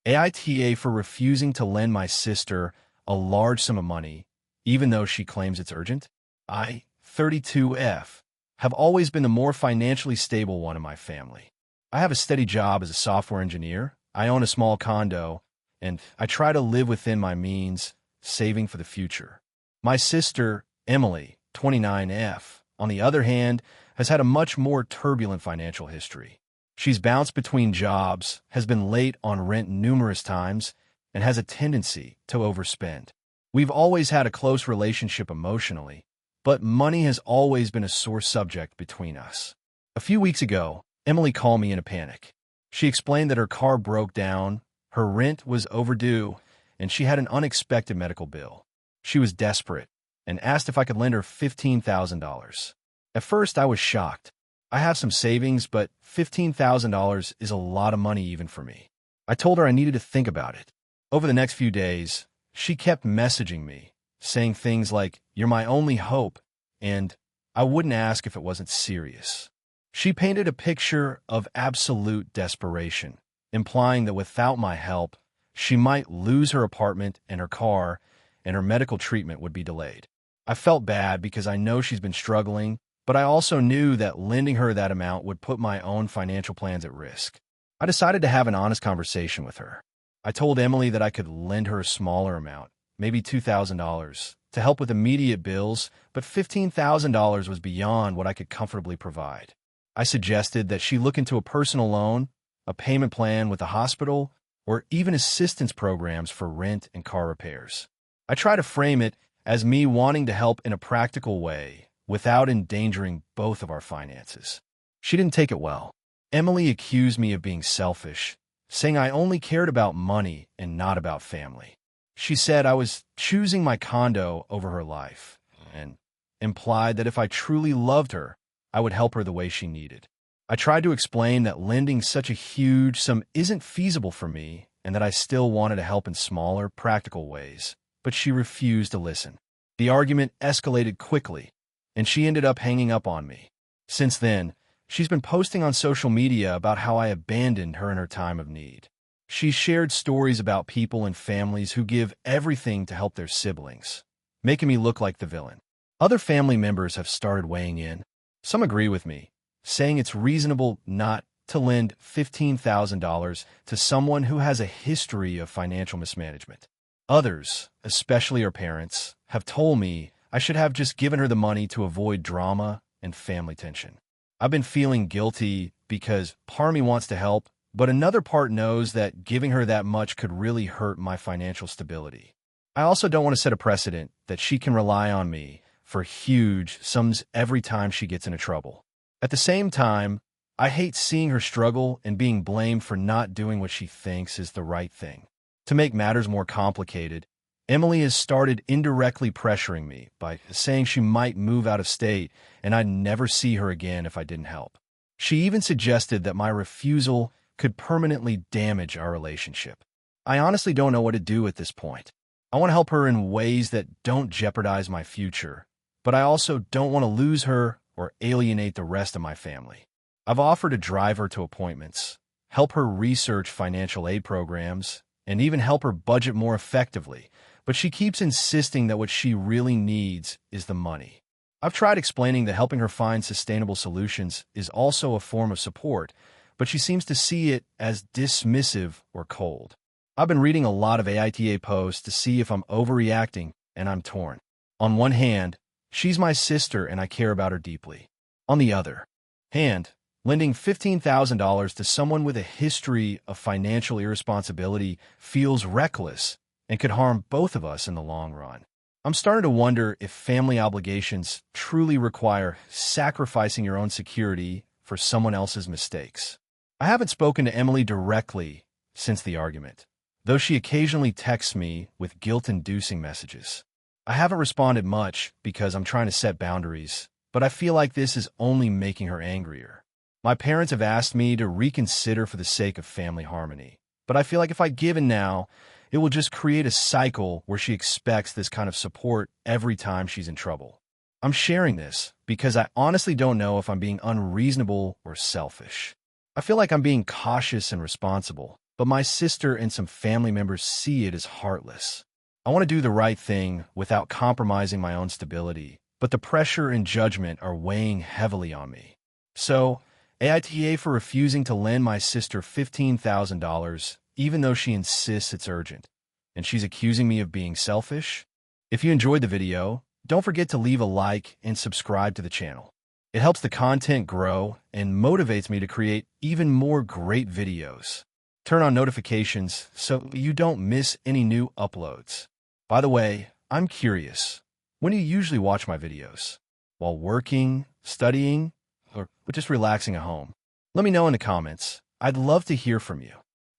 AITA for refusing to lend my sister a large sum of money, even though she claims it's urgent. I, 32F, have always been the more financially stable one in my family. I have a steady job as a software engineer, I own a small condo, and I try to live within my means, saving for the future. My sister, Emily, 29F, on the other hand, has had a much more turbulent financial history. She's bounced between jobs, has been late on rent numerous times, and has a tendency to overspend. We've always had a close relationship emotionally, but money has always been a sore subject between us. A few weeks ago, Emily called me in a panic. She explained that her car broke down, her rent was overdue, and she had an unexpected medical bill. She was desperate and asked if I could lend her $15,000. At first, I was shocked. I have some savings, but $15,000 is a lot of money even for me. I told her I needed to think about it. Over the next few days, she kept messaging me, saying things like, "You're my only hope," and "I wouldn't ask if it wasn't serious." She painted a picture of absolute desperation, implying that without my help, she might lose her apartment and her car, and her medical treatment would be delayed. I felt bad because I know she's been struggling, but I also knew that lending her that amount would put my own financial plans at risk. I decided to have an honest conversation with her. I told Emily that I could lend her a smaller amount, maybe $2,000, to help with immediate bills, but $15,000 was beyond what I could comfortably provide. I suggested that she look into a personal loan, a payment plan with a hospital, or even assistance programs for rent and car repairs. I try to frame it as me wanting to help in a practical way, without endangering both of our finances. She didn't take it well. Emily accused me of being selfish, saying I only cared about money and not about family. She said I was choosing my condo over her life, and implied that if I truly loved her, I would help her the way she needed. I tried to explain that lending such a huge sum isn't feasible for me, and that I still wanted to help in smaller, practical ways, but she refused to listen. The argument escalated quickly, and she ended up hanging up on me. Since then, she's been posting on social media about how I abandoned her in her time of need. She's shared stories about people and families who give everything to help their siblings, making me look like the villain. Other family members have started weighing in. Some agree with me, saying it's reasonable not to lend $15,000 to someone who has a history of financial mismanagement. Others, especially her parents, have told me I should have just given her the money to avoid drama and family tension. I've been feeling guilty because part of me wants to help, but another part knows that giving her that much could really hurt my financial stability. I also don't want to set a precedent that she can rely on me for huge sums every time she gets into trouble. At the same time, I hate seeing her struggle and being blamed for not doing what she thinks is the right thing. To make matters more complicated, Emily has started indirectly pressuring me by saying she might move out of state and I'd never see her again if I didn't help. She even suggested that my refusal could permanently damage our relationship. I honestly don't know what to do at this point. I want to help her in ways that don't jeopardize my future, but I also don't want to lose her or alienate the rest of my family. I've offered to drive her to appointments, help her research financial aid programs, and even help her budget more effectively, but she keeps insisting that what she really needs is the money. I've tried explaining that helping her find sustainable solutions is also a form of support, but she seems to see it as dismissive or cold. I've been reading a lot of AITA posts to see if I'm overreacting, and I'm torn. On one hand, she's my sister and I care about her deeply. On the other hand, lending $15,000 to someone with a history of financial irresponsibility feels reckless and could harm both of us in the long run. I'm starting to wonder if family obligations truly require sacrificing your own security for someone else's mistakes. I haven't spoken to Emily directly since the argument, though she occasionally texts me with guilt-inducing messages. I haven't responded much because I'm trying to set boundaries, but I feel like this is only making her angrier. My parents have asked me to reconsider for the sake of family harmony, but I feel like if I give in now, it will just create a cycle where she expects this kind of support every time she's in trouble. I'm sharing this because I honestly don't know if I'm being unreasonable or selfish. I feel like I'm being cautious and responsible, but my sister and some family members see it as heartless. I want to do the right thing without compromising my own stability, but the pressure and judgment are weighing heavily on me. So, AITA for refusing to lend my sister $15,000, even though she insists it's urgent, and she's accusing me of being selfish? If you enjoyed the video, don't forget to leave a like and subscribe to the channel. It helps the content grow and motivates me to create even more great videos. Turn on notifications so you don't miss any new uploads. By the way, I'm curious, when do you usually watch my videos? While working, studying, or just relaxing at home? Let me know in the comments. I'd love to hear from you.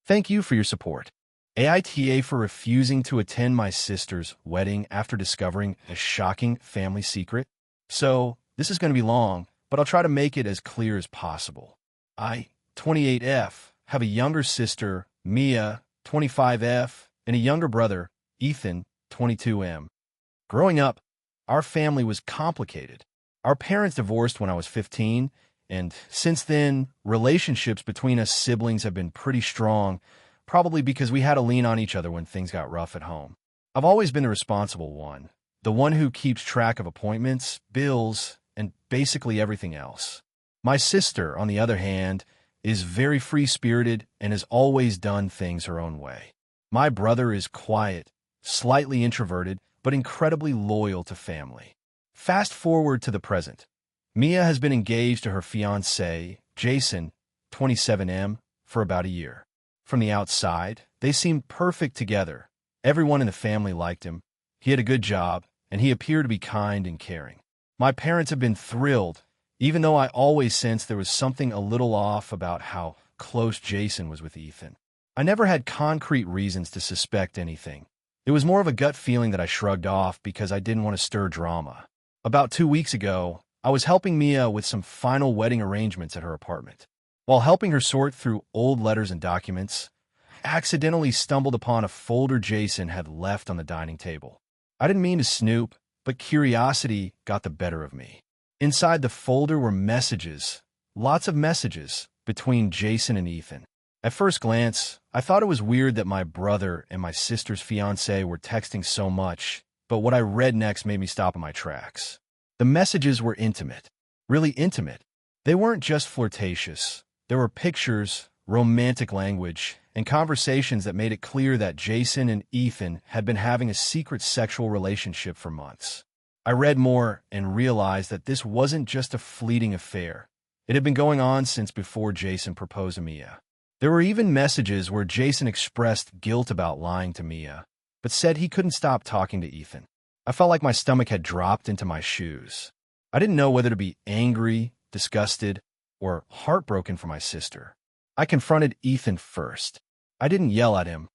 Thank you for your support. AITA for refusing to attend my sister's wedding after discovering a shocking family secret. So, this is going to be long, but I'll try to make it as clear as possible. I, 28F, have a younger sister, Mia, 25F, and a younger brother, Ethan, 22M. Growing up, our family was complicated. Our parents divorced when I was 15, and since then, relationships between us siblings have been pretty strong, probably because we had to lean on each other when things got rough at home. I've always been the responsible one, the one who keeps track of appointments, bills, and basically everything else. My sister, on the other hand, is very free-spirited and has always done things her own way. My brother is quiet, slightly introverted, but incredibly loyal to family. Fast forward to the present. Mia has been engaged to her fiancé, Jason, 27M, for about a year. From the outside, they seemed perfect together. Everyone in the family liked him. He had a good job, and he appeared to be kind and caring. My parents have been thrilled, even though I always sensed there was something a little off about how close Jason was with Ethan. I never had concrete reasons to suspect anything. It was more of a gut feeling that I shrugged off because I didn't want to stir drama. About 2 weeks ago, I was helping Mia with some final wedding arrangements at her apartment. While helping her sort through old letters and documents, I accidentally stumbled upon a folder Jason had left on the dining table. I didn't mean to snoop, but curiosity got the better of me. Inside the folder were messages, lots of messages, between Jason and Ethan. At first glance, I thought it was weird that my brother and my sister's fiancé were texting so much, but what I read next made me stop in my tracks. The messages were intimate, really intimate. They weren't just flirtatious. There were pictures, romantic language, and conversations that made it clear that Jason and Ethan had been having a secret sexual relationship for months. I read more and realized that this wasn't just a fleeting affair. It had been going on since before Jason proposed to Mia. There were even messages where Jason expressed guilt about lying to Mia, but said he couldn't stop talking to Ethan. I felt like my stomach had dropped into my shoes. I didn't know whether to be angry, disgusted, or heartbroken for my sister. I confronted Ethan first. I didn't yell at him.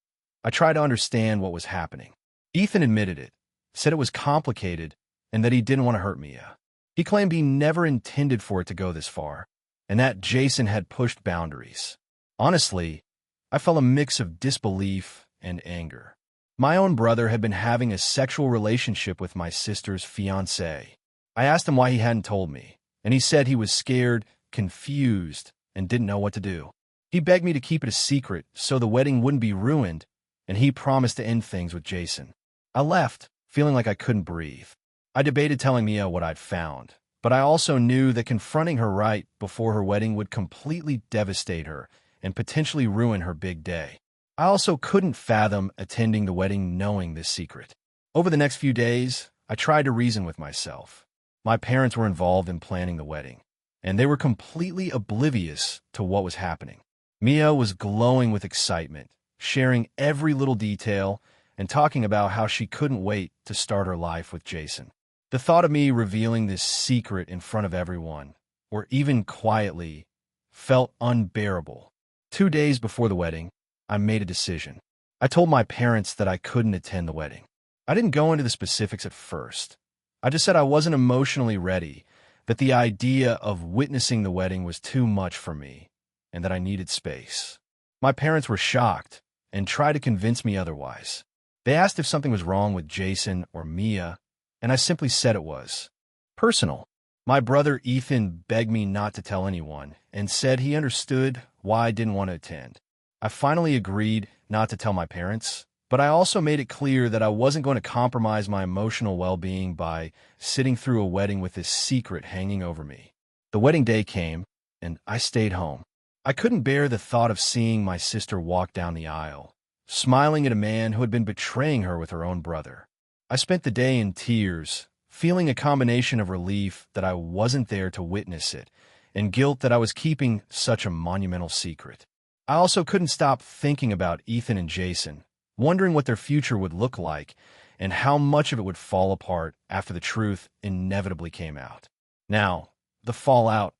I tried to understand what was happening. Ethan admitted it, said it was complicated, and that he didn't want to hurt Mia. He claimed he never intended for it to go this far, and that Jason had pushed boundaries. Honestly, I felt a mix of disbelief and anger. My own brother had been having a sexual relationship with my sister's fiancé. I asked him why he hadn't told me, and he said he was scared, confused, and didn't know what to do. He begged me to keep it a secret so the wedding wouldn't be ruined, and he promised to end things with Jason. I left, feeling like I couldn't breathe. I debated telling Mia what I'd found, but I also knew that confronting her right before her wedding would completely devastate her and potentially ruin her big day. I also couldn't fathom attending the wedding knowing this secret. Over the next few days, I tried to reason with myself. My parents were involved in planning the wedding, and they were completely oblivious to what was happening. Mia was glowing with excitement, sharing every little detail and talking about how she couldn't wait to start her life with Jason. The thought of me revealing this secret in front of everyone, or even quietly, felt unbearable. 2 days before the wedding, I made a decision. I told my parents that I couldn't attend the wedding. I didn't go into the specifics at first. I just said I wasn't emotionally ready, that the idea of witnessing the wedding was too much for me, and that I needed space. My parents were shocked and tried to convince me otherwise. They asked if something was wrong with Jason or Mia, and I simply said it was personal. My brother Ethan begged me not to tell anyone and said he understood why I didn't want to attend. I finally agreed not to tell my parents, but I also made it clear that I wasn't going to compromise my emotional well-being by sitting through a wedding with this secret hanging over me. The wedding day came, and I stayed home. I couldn't bear the thought of seeing my sister walk down the aisle, smiling at a man who had been betraying her with her own brother. I spent the day in tears, feeling a combination of relief that I wasn't there to witness it, and guilt that I was keeping such a monumental secret. I also couldn't stop thinking about Ethan and Jason, wondering what their future would look like and how much of it would fall apart after the truth inevitably came out. Now, the fallout.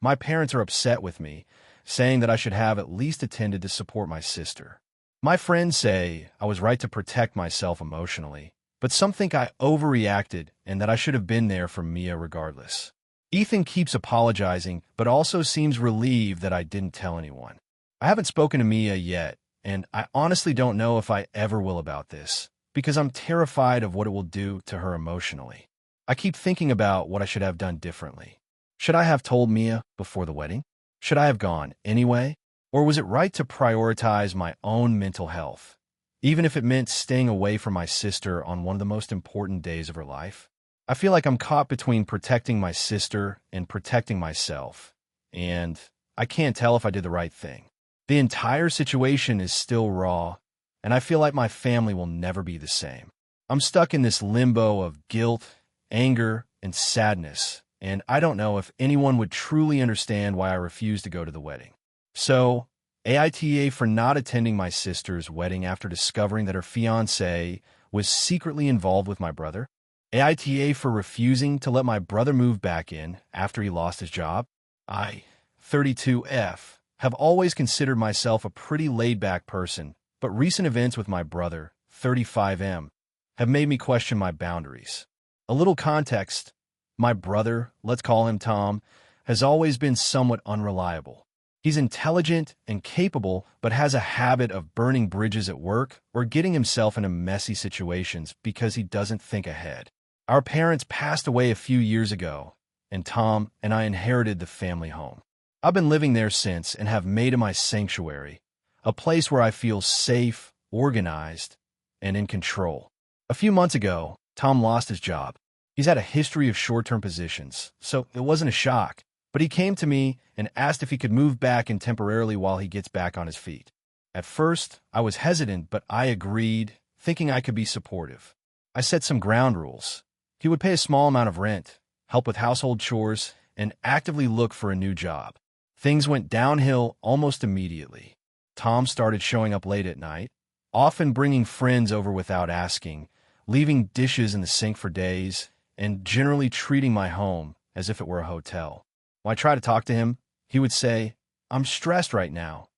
My parents are upset with me, saying that I should have at least attended to support my sister. My friends say I was right to protect myself emotionally, but some think I overreacted and that I should have been there for Mia regardless. Ethan keeps apologizing, but also seems relieved that I didn't tell anyone. I haven't spoken to Mia yet, and I honestly don't know if I ever will about this, because I'm terrified of what it will do to her emotionally. I keep thinking about what I should have done differently. Should I have told Mia before the wedding? Should I have gone anyway? Or was it right to prioritize my own mental health, even if it meant staying away from my sister on one of the most important days of her life? I feel like I'm caught between protecting my sister and protecting myself, and I can't tell if I did the right thing. The entire situation is still raw, and I feel like my family will never be the same. I'm stuck in this limbo of guilt, anger, and sadness, and I don't know if anyone would truly understand why I refused to go to the wedding. So, AITA for not attending my sister's wedding after discovering that her fiancé was secretly involved with my brother. AITA for refusing to let my brother move back in after he lost his job. I, 32F, have always considered myself a pretty laid-back person, but recent events with my brother, 35M, have made me question my boundaries. A little context: my brother, let's call him Tom, has always been somewhat unreliable. He's intelligent and capable, but has a habit of burning bridges at work or getting himself into messy situations because he doesn't think ahead. Our parents passed away a few years ago, and Tom and I inherited the family home. I've been living there since and have made it my sanctuary, a place where I feel safe, organized, and in control. A few months ago, Tom lost his job. He's had a history of short-term positions, so it wasn't a shock. But he came to me and asked if he could move back in temporarily while he gets back on his feet. At first, I was hesitant, but I agreed, thinking I could be supportive. I set some ground rules. He would pay a small amount of rent, help with household chores, and actively look for a new job. Things went downhill almost immediately. Tom started showing up late at night, often bringing friends over without asking, leaving dishes in the sink for days, and generally treating my home as if it were a hotel. When I tried to talk to him, he would say, "I'm stressed right now.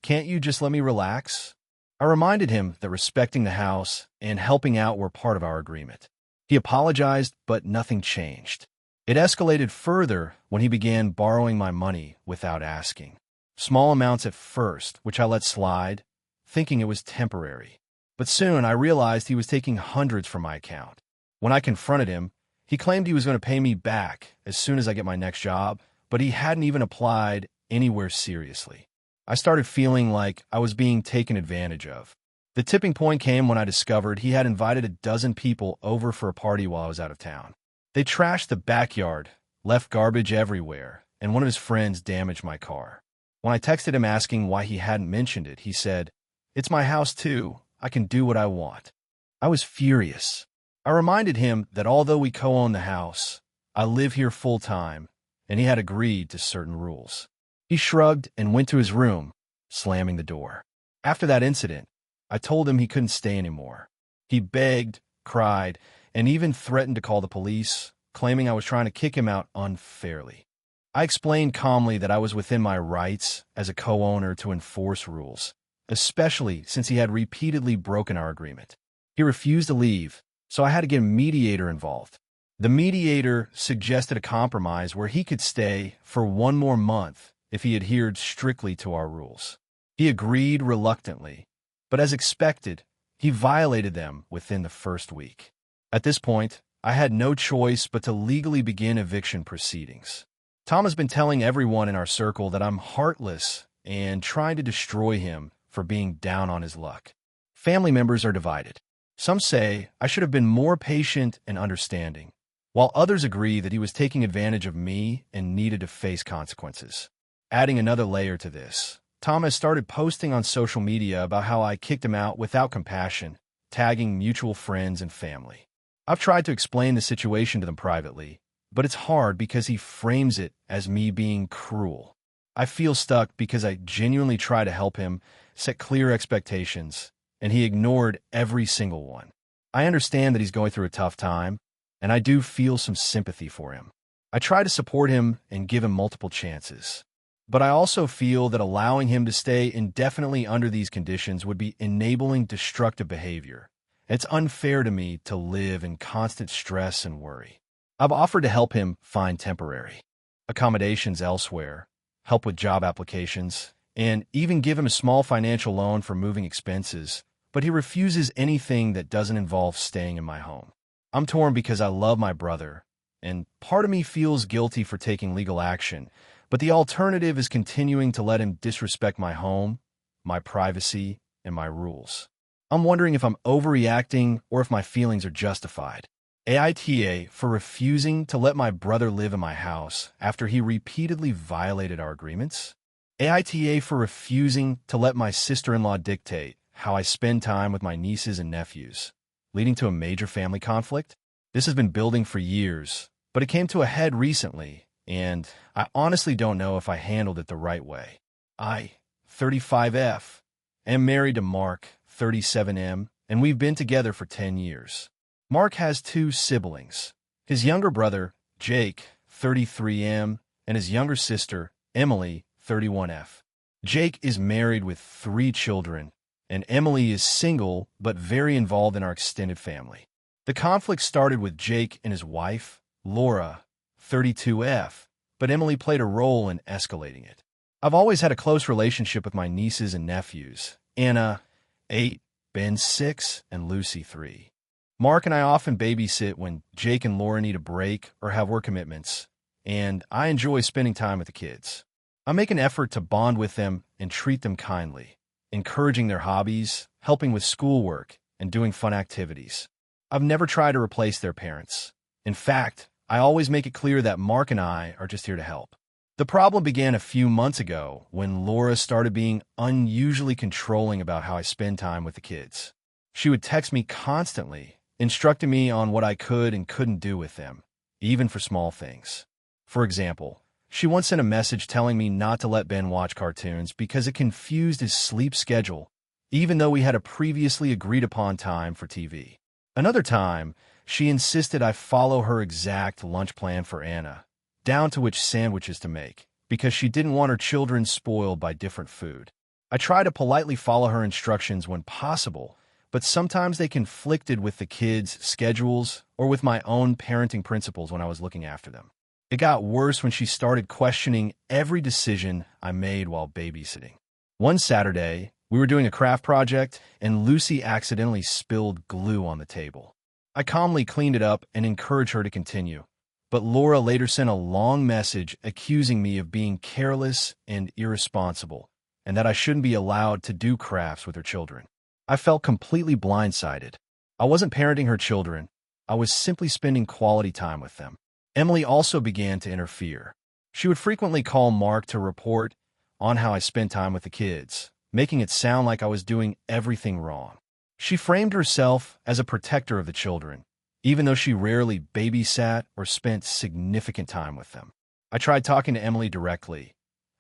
Can't you just let me relax?" I reminded him that respecting the house and helping out were part of our agreement. He apologized, but nothing changed. It escalated further when he began borrowing my money without asking. Small amounts at first, which I let slide, thinking it was temporary. But soon I realized he was taking hundreds from my account. When I confronted him, he claimed he was going to pay me back as soon as I get my next job, but he hadn't even applied anywhere seriously. I started feeling like I was being taken advantage of. The tipping point came when I discovered he had invited a dozen people over for a party while I was out of town. They trashed the backyard, left garbage everywhere, and one of his friends damaged my car. When I texted him asking why he hadn't mentioned it, he said, "It's my house too. I can do what I want." I was furious. I reminded him that although we co-own the house, I live here full-time, and he had agreed to certain rules. He shrugged and went to his room, slamming the door. After that incident, I told him he couldn't stay anymore. He begged, cried, and even threatened to call the police, claiming I was trying to kick him out unfairly. I explained calmly that I was within my rights as a co-owner to enforce rules, especially since he had repeatedly broken our agreement. He refused to leave, so I had to get a mediator involved. The mediator suggested a compromise where he could stay for one more month if he adhered strictly to our rules. He agreed reluctantly, but as expected, he violated them within the first week. At this point, I had no choice but to legally begin eviction proceedings. Tom has been telling everyone in our circle that I'm heartless and trying to destroy him for being down on his luck. Family members are divided. Some say I should have been more patient and understanding, while others agree that he was taking advantage of me and needed to face consequences. Adding another layer to this, Tom has started posting on social media about how I kicked him out without compassion, tagging mutual friends and family. I've tried to explain the situation to them privately, but it's hard because he frames it as me being cruel. I feel stuck because I genuinely try to help him set clear expectations, and he ignored every single one. I understand that he's going through a tough time, and I do feel some sympathy for him. I try to support him and give him multiple chances. But I also feel that allowing him to stay indefinitely under these conditions would be enabling destructive behavior. It's unfair to me to live in constant stress and worry. I've offered to help him find temporary accommodations elsewhere, help with job applications, and even give him a small financial loan for moving expenses, but he refuses anything that doesn't involve staying in my home. I'm torn because I love my brother, and part of me feels guilty for taking legal action, but the alternative is continuing to let him disrespect my home, my privacy, and my rules. I'm wondering if I'm overreacting or if my feelings are justified. AITA for refusing to let my brother live in my house after he repeatedly violated our agreements. AITA for refusing to let my sister-in-law dictate how I spend time with my nieces and nephews, leading to a major family conflict. This has been building for years, but it came to a head recently, and I honestly don't know if I handled it the right way. I, 35F, am married to Mark, 37M, and we've been together for 10 years. Mark has 2 siblings, his younger brother, Jake, 33M, and his younger sister, Emily, 31F. Jake is married with 3 children, and Emily is single but very involved in our extended family. The conflict started with Jake and his wife, Laura, 32F, but Emily played a role in escalating it. I've always had a close relationship with my nieces and nephews, Anna, 8, Ben, 6, and Lucy, 3. Mark and I often babysit when Jake and Laura need a break or have work commitments, and I enjoy spending time with the kids. I make an effort to bond with them and treat them kindly, encouraging their hobbies, helping with schoolwork, and doing fun activities. I've never tried to replace their parents. In fact, I always make it clear that Mark and I are just here to help. The problem began a few months ago when Laura started being unusually controlling about how I spend time with the kids. She would text me constantly, instructing me on what I could and couldn't do with them, even for small things. For example, she once sent a message telling me not to let Ben watch cartoons because it confused his sleep schedule, even though we had a previously agreed upon time for TV. Another time, she insisted I follow her exact lunch plan for Anna, down to which sandwiches to make, because she didn't want her children spoiled by different food. I try to politely follow her instructions when possible, but sometimes they conflicted with the kids' schedules or with my own parenting principles when I was looking after them. It got worse when she started questioning every decision I made while babysitting. One Saturday, we were doing a craft project, and Lucy accidentally spilled glue on the table. I calmly cleaned it up and encouraged her to continue, but Laura later sent a long message accusing me of being careless and irresponsible, and that I shouldn't be allowed to do crafts with her children. I felt completely blindsided. I wasn't parenting her children. I was simply spending quality time with them. Emily also began to interfere. She would frequently call Mark to report on how I spent time with the kids, making it sound like I was doing everything wrong. She framed herself as a protector of the children, even though she rarely babysat or spent significant time with them. I tried talking to Emily directly,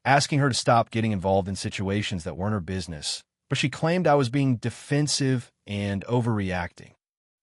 asking her to stop getting involved in situations that weren't her business, but she claimed I was being defensive and overreacting.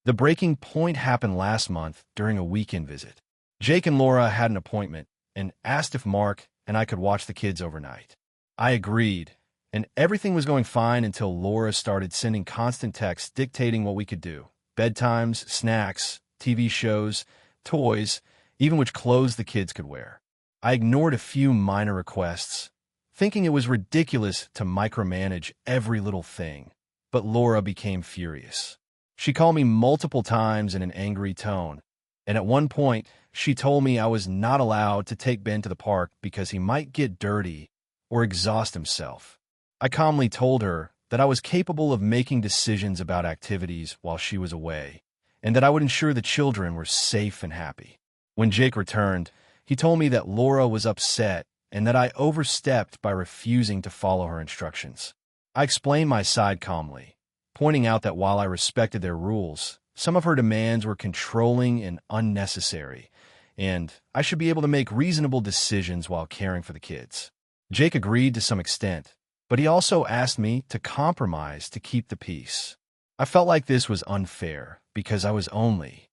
The breaking point happened last month during a weekend visit. Jake and Laura had an appointment and asked if Mark and I could watch the kids overnight. I agreed, and everything was going fine until Laura started sending constant texts dictating what we could do. Bedtimes, snacks, TV shows, toys, even which clothes the kids could wear. I ignored a few minor requests, thinking it was ridiculous to micromanage every little thing, but Laura became furious. She called me multiple times in an angry tone, and at one point, she told me I was not allowed to take Ben to the park because he might get dirty or exhaust himself. I calmly told her that I was capable of making decisions about activities while she was away, and that I would ensure the children were safe and happy. When Jake returned, he told me that Laura was upset and that I overstepped by refusing to follow her instructions. I explained my side calmly, pointing out that while I respected their rules, some of her demands were controlling and unnecessary, and I should be able to make reasonable decisions while caring for the kids. Jake agreed to some extent, but he also asked me to compromise to keep the peace. I felt like this was unfair because I was only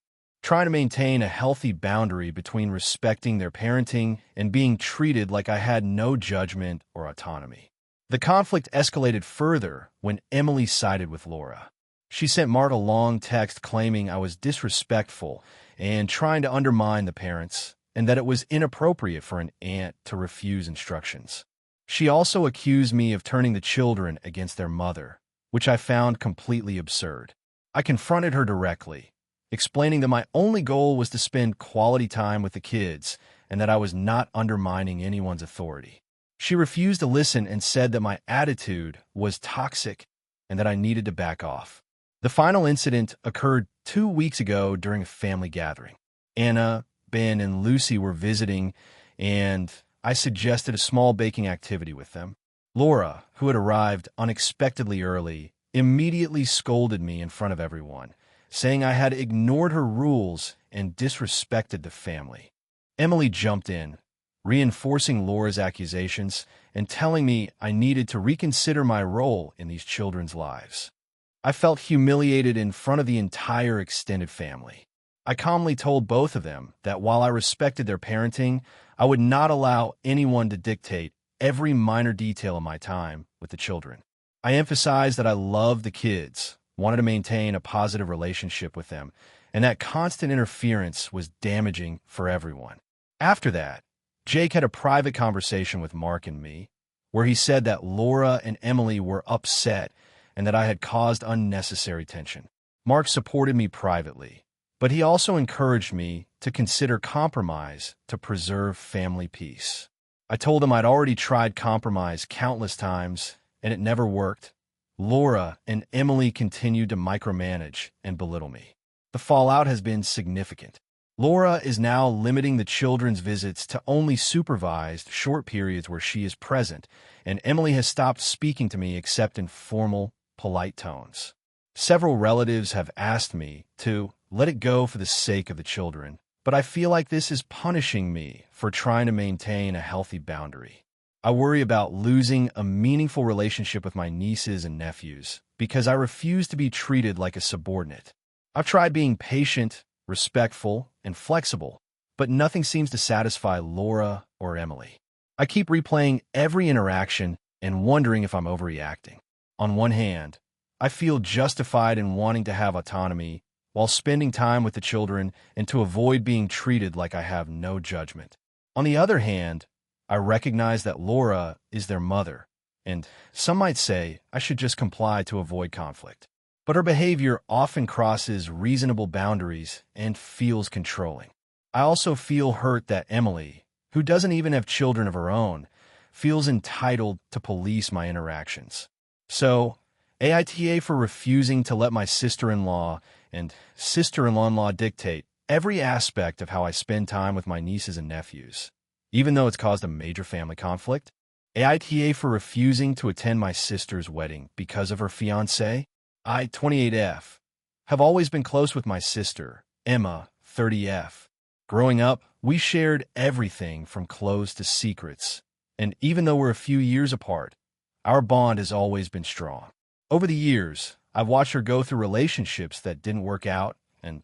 trying to maintain a healthy boundary between respecting their parenting and being treated like I had no judgment or autonomy. The conflict escalated further when Emily sided with Laura. She sent Mart a long text claiming I was disrespectful and trying to undermine the parents, and that it was inappropriate for an aunt to refuse instructions. She also accused me of turning the children against their mother, which I found completely absurd. I confronted her directly, explaining that my only goal was to spend quality time with the kids and that I was not undermining anyone's authority. She refused to listen and said that my attitude was toxic and that I needed to back off. The final incident occurred 2 weeks ago during a family gathering. Anna, Ben, and Lucy were visiting, and I suggested a small baking activity with them. Laura, who had arrived unexpectedly early, immediately scolded me in front of everyone, saying I had ignored her rules and disrespected the family. Emily jumped in, reinforcing Laura's accusations and telling me I needed to reconsider my role in these children's lives. I felt humiliated in front of the entire extended family. I calmly told both of them that while I respected their parenting, I would not allow anyone to dictate every minor detail of my time with the children. I emphasized that I loved the kids, wanted to maintain a positive relationship with them, and that constant interference was damaging for everyone. After that, Jake had a private conversation with Mark and me, where he said that Laura and Emily were upset and that I had caused unnecessary tension. Mark supported me privately, but he also encouraged me to consider compromise to preserve family peace. I told him I'd already tried compromise countless times, and it never worked. Laura and Emily continued to micromanage and belittle me. The fallout has been significant. Laura is now limiting the children's visits to only supervised short periods where she is present, and Emily has stopped speaking to me except in formal, polite tones. Several relatives have asked me to let it go for the sake of the children, but I feel like this is punishing me for trying to maintain a healthy boundary. I worry about losing a meaningful relationship with my nieces and nephews because I refuse to be treated like a subordinate. I've tried being patient, respectful, and flexible, but nothing seems to satisfy Laura or Emily. I keep replaying every interaction and wondering if I'm overreacting. On one hand, I feel justified in wanting to have autonomy while spending time with the children and to avoid being treated like I have no judgment. On the other hand, I recognize that Laura is their mother, and some might say I should just comply to avoid conflict. But her behavior often crosses reasonable boundaries and feels controlling. I also feel hurt that Emily, who doesn't even have children of her own, feels entitled to police my interactions. So, AITA for refusing to let my sister-in-law and sister-in-law dictate every aspect of how I spend time with my nieces and nephews, even though it's caused a major family conflict. AITA for refusing to attend my sister's wedding because of her fiancé. I, 28F, have always been close with my sister, Emma, 30F. Growing up, we shared everything from clothes to secrets, and even though we're a few years apart, our bond has always been strong. Over the years, I've watched her go through relationships that didn't work out, and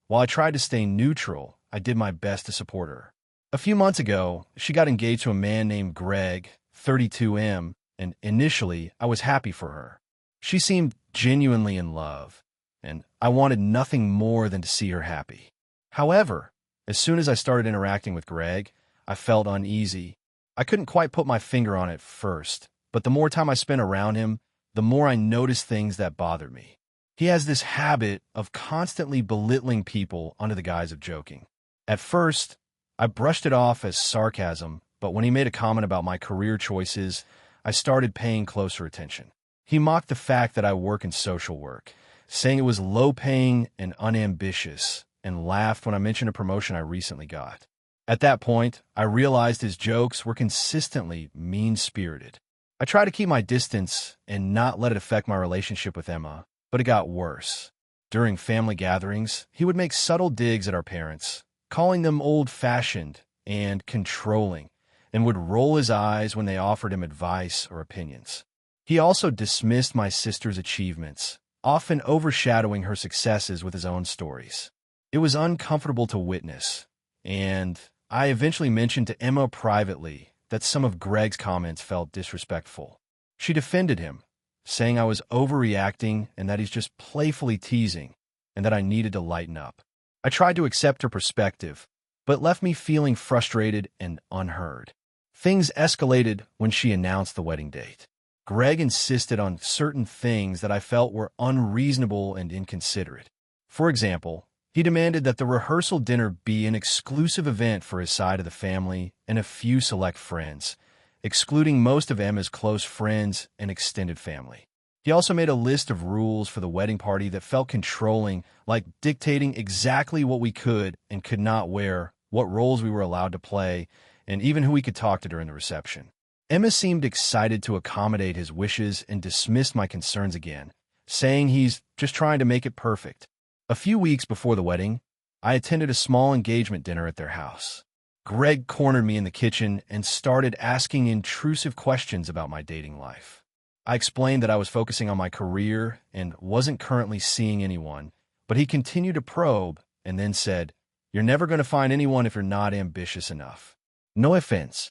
while I tried to stay neutral, I did my best to support her. A few months ago, she got engaged to a man named Greg, 32M, and initially, I was happy for her. She seemed genuinely in love, and I wanted nothing more than to see her happy. However, as soon as I started interacting with Greg, I felt uneasy. I couldn't quite put my finger on it first, but the more time I spent around him, the more I noticed things that bothered me. He has this habit of constantly belittling people under the guise of joking. At first, I brushed it off as sarcasm, but when he made a comment about my career choices, I started paying closer attention. He mocked the fact that I work in social work, saying it was low-paying and unambitious, and laughed when I mentioned a promotion I recently got. At that point, I realized his jokes were consistently mean-spirited. I tried to keep my distance and not let it affect my relationship with Emma, but it got worse. During family gatherings, he would make subtle digs at our parents, calling them old-fashioned and controlling, and would roll his eyes when they offered him advice or opinions. He also dismissed my sister's achievements, often overshadowing her successes with his own stories. It was uncomfortable to witness, and I eventually mentioned to Emma privately that some of Greg's comments felt disrespectful. She defended him, saying I was overreacting and that he's just playfully teasing, and that I needed to lighten up. I tried to accept her perspective, but it left me feeling frustrated and unheard. Things escalated when she announced the wedding date. Greg insisted on certain things that I felt were unreasonable and inconsiderate. For example, he demanded that the rehearsal dinner be an exclusive event for his side of the family and a few select friends, excluding most of Emma's close friends and extended family. He also made a list of rules for the wedding party that felt controlling, like dictating exactly what we could and could not wear, what roles we were allowed to play, and even who we could talk to during the reception. Emma seemed excited to accommodate his wishes and dismissed my concerns again, saying he's just trying to make it perfect. A few weeks before the wedding, I attended a small engagement dinner at their house. Greg cornered me in the kitchen and started asking intrusive questions about my dating life. I explained that I was focusing on my career and wasn't currently seeing anyone, but he continued to probe and then said, "You're never going to find anyone if you're not ambitious enough." No offense.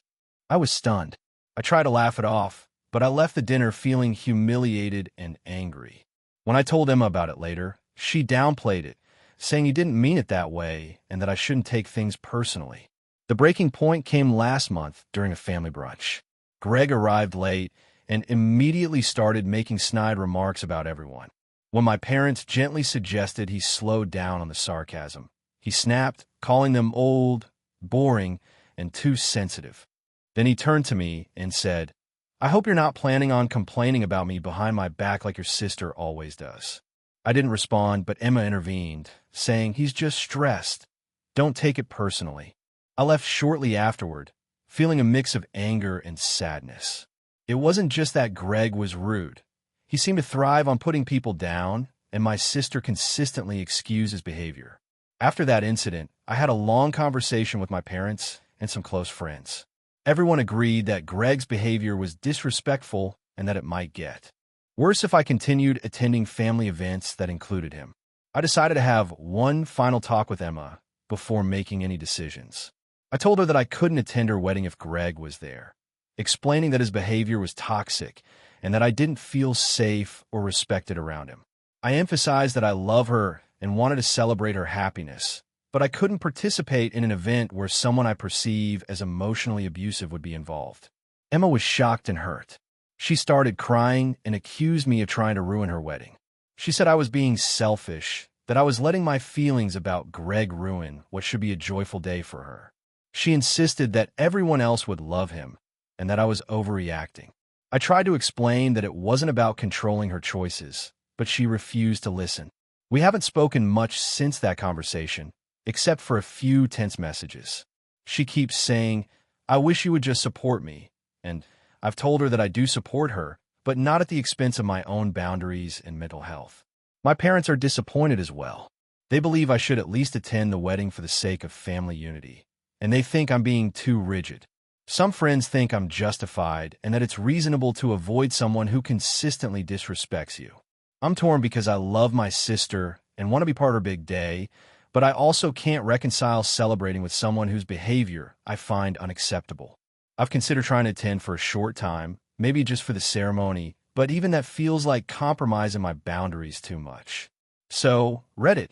I was stunned. I tried to laugh it off, but I left the dinner feeling humiliated and angry. When I told Emma about it later, she downplayed it, saying he didn't mean it that way and that I shouldn't take things personally. The breaking point came last month during a family brunch. Greg arrived late and immediately started making snide remarks about everyone. When my parents gently suggested he slow down on the sarcasm, he snapped, calling them old, boring, and too sensitive. Then he turned to me and said, "I hope you're not planning on complaining about me behind my back like your sister always does." I didn't respond, but Emma intervened, saying he's just stressed. Don't take it personally. I left shortly afterward, feeling a mix of anger and sadness. It wasn't just that Greg was rude. He seemed to thrive on putting people down, and my sister consistently excused his behavior. After that incident, I had a long conversation with my parents and some close friends. Everyone agreed that Greg's behavior was disrespectful and that it might get worse if I continued attending family events that included him. I decided to have one final talk with Emma before making any decisions. I told her that I couldn't attend her wedding if Greg was there, explaining that his behavior was toxic and that I didn't feel safe or respected around him. I emphasized that I love her and wanted to celebrate her happiness, but I couldn't participate in an event where someone I perceive as emotionally abusive would be involved. Emma was shocked and hurt. She started crying and accused me of trying to ruin her wedding. She said I was being selfish, that I was letting my feelings about Greg ruin what should be a joyful day for her. She insisted that everyone else would love him and that I was overreacting. I tried to explain that it wasn't about controlling her choices, but she refused to listen. We haven't spoken much since that conversation, except for a few tense messages. She keeps saying, "I wish you would just support me," and I've told her that I do support her, but not at the expense of my own boundaries and mental health. My parents are disappointed as well. They believe I should at least attend the wedding for the sake of family unity, and they think I'm being too rigid. Some friends think I'm justified and that it's reasonable to avoid someone who consistently disrespects you. I'm torn because I love my sister and want to be part of her big day, but I also can't reconcile celebrating with someone whose behavior I find unacceptable. I've considered trying to attend for a short time, maybe just for the ceremony, but even that feels like compromising my boundaries too much. So, Reddit,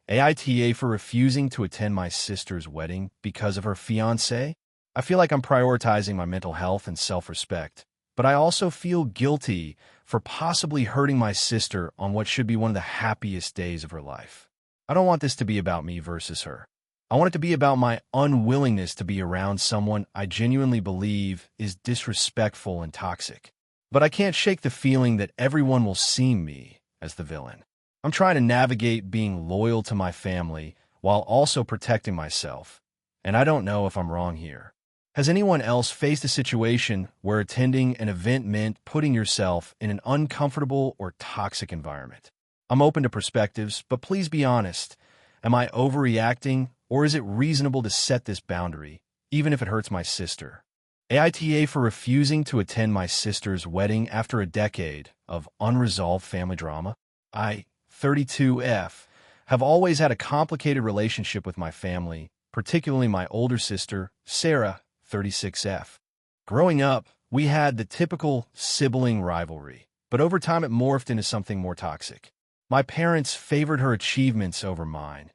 AITA for refusing to attend my sister's wedding because of her fiancé? I feel like I'm prioritizing my mental health and self-respect, but I also feel guilty for possibly hurting my sister on what should be one of the happiest days of her life. I don't want this to be about me versus her. I want it to be about my unwillingness to be around someone I genuinely believe is disrespectful and toxic. but I can't shake the feeling that everyone will see me as the villain. I'm trying to navigate being loyal to my family while also protecting myself, and I don't know if I'm wrong here. Has anyone else faced a situation where attending an event meant putting yourself in an uncomfortable or toxic environment? I'm open to perspectives, but please be honest. Am I overreacting, or is it reasonable to set this boundary, even if it hurts my sister? AITA for refusing to attend my sister's wedding after a decade of unresolved family drama. I, 32F, have always had a complicated relationship with my family, particularly my older sister, Sarah, 36F. Growing up, we had the typical sibling rivalry, but over time it morphed into something more toxic. My parents favored her achievements over mine,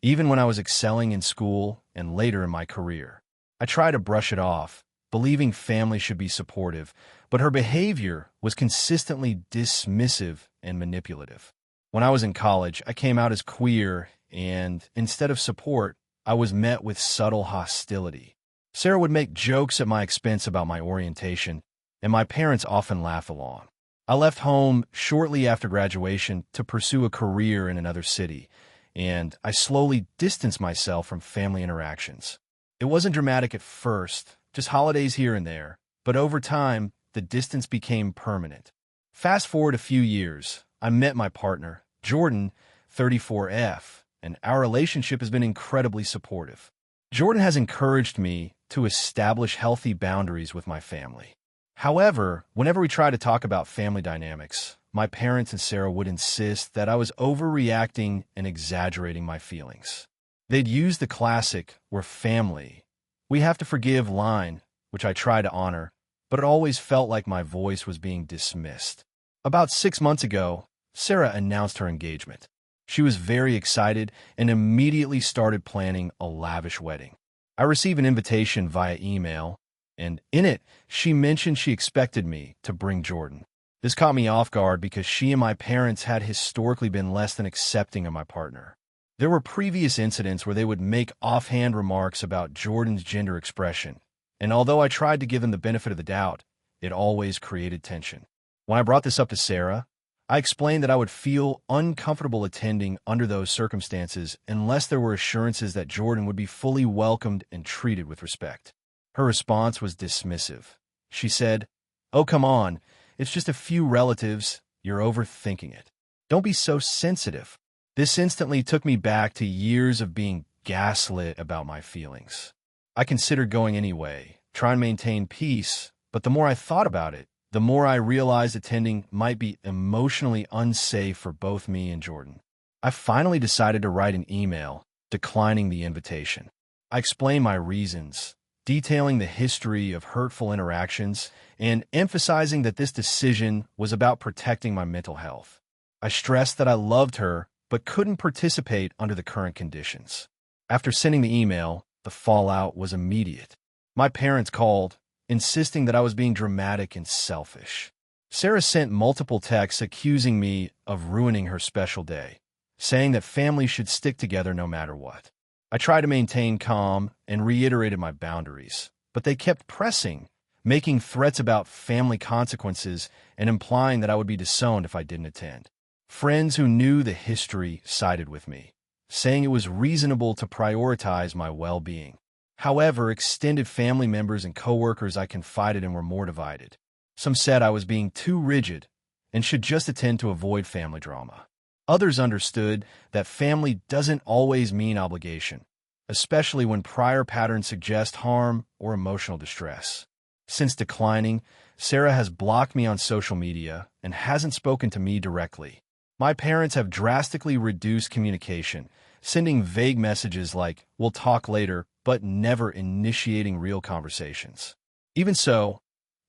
even when I was excelling in school and later in my career. I tried to brush it off, believing family should be supportive, but her behavior was consistently dismissive and manipulative. When I was in college, I came out as queer, and instead of support, I was met with subtle hostility. Sarah would make jokes at my expense about my orientation, and my parents often laughed along. I left home shortly after graduation to pursue a career in another city, and I slowly distanced myself from family interactions. It wasn't dramatic at first, just holidays here and there, but over time, the distance became permanent. Fast forward a few years, I met my partner, Jordan, 34F, and our relationship has been incredibly supportive. Jordan has encouraged me to establish healthy boundaries with my family. However, whenever we try to talk about family dynamics, my parents and Sarah would insist that I was overreacting and exaggerating my feelings. They'd use the classic, "we're family, we have to forgive" line, which I try to honor, but it always felt like my voice was being dismissed. About 6 months ago, Sarah announced her engagement. She was very excited and immediately started planning a lavish wedding. I received an invitation via email, and in it, she mentioned she expected me to bring Jordan. This caught me off guard because she and my parents had historically been less than accepting of my partner. There were previous incidents where they would make offhand remarks about Jordan's gender expression, and although I tried to give them the benefit of the doubt, it always created tension. When I brought this up to Sarah, I explained that I would feel uncomfortable attending under those circumstances unless there were assurances that Jordan would be fully welcomed and treated with respect. Her response was dismissive. She said, "Oh, come on, it's just a few relatives, you're overthinking it. Don't be so sensitive." This instantly took me back to years of being gaslit about my feelings. I considered going anyway, trying to maintain peace, but the more I thought about it, the more I realized attending might be emotionally unsafe for both me and Jordan. I finally decided to write an email declining the invitation. I explained my reasons, detailing the history of hurtful interactions and emphasizing that this decision was about protecting my mental health. I stressed that I loved her but couldn't participate under the current conditions. After sending the email, the fallout was immediate. My parents called, insisting that I was being dramatic and selfish. Sarah sent multiple texts accusing me of ruining her special day, saying that families should stick together no matter what. I tried to maintain calm and reiterated my boundaries, but they kept pressing, making threats about family consequences and implying that I would be disowned if I didn't attend. Friends who knew the history sided with me, saying it was reasonable to prioritize my well-being. However, extended family members and coworkers I confided in were more divided. Some said I was being too rigid and should just attend to avoid family drama. Others understood that family doesn't always mean obligation, especially when prior patterns suggest harm or emotional distress. Since declining, Sarah has blocked me on social media and hasn't spoken to me directly. My parents have drastically reduced communication, sending vague messages like, "we'll talk later," but never initiating real conversations. Even so,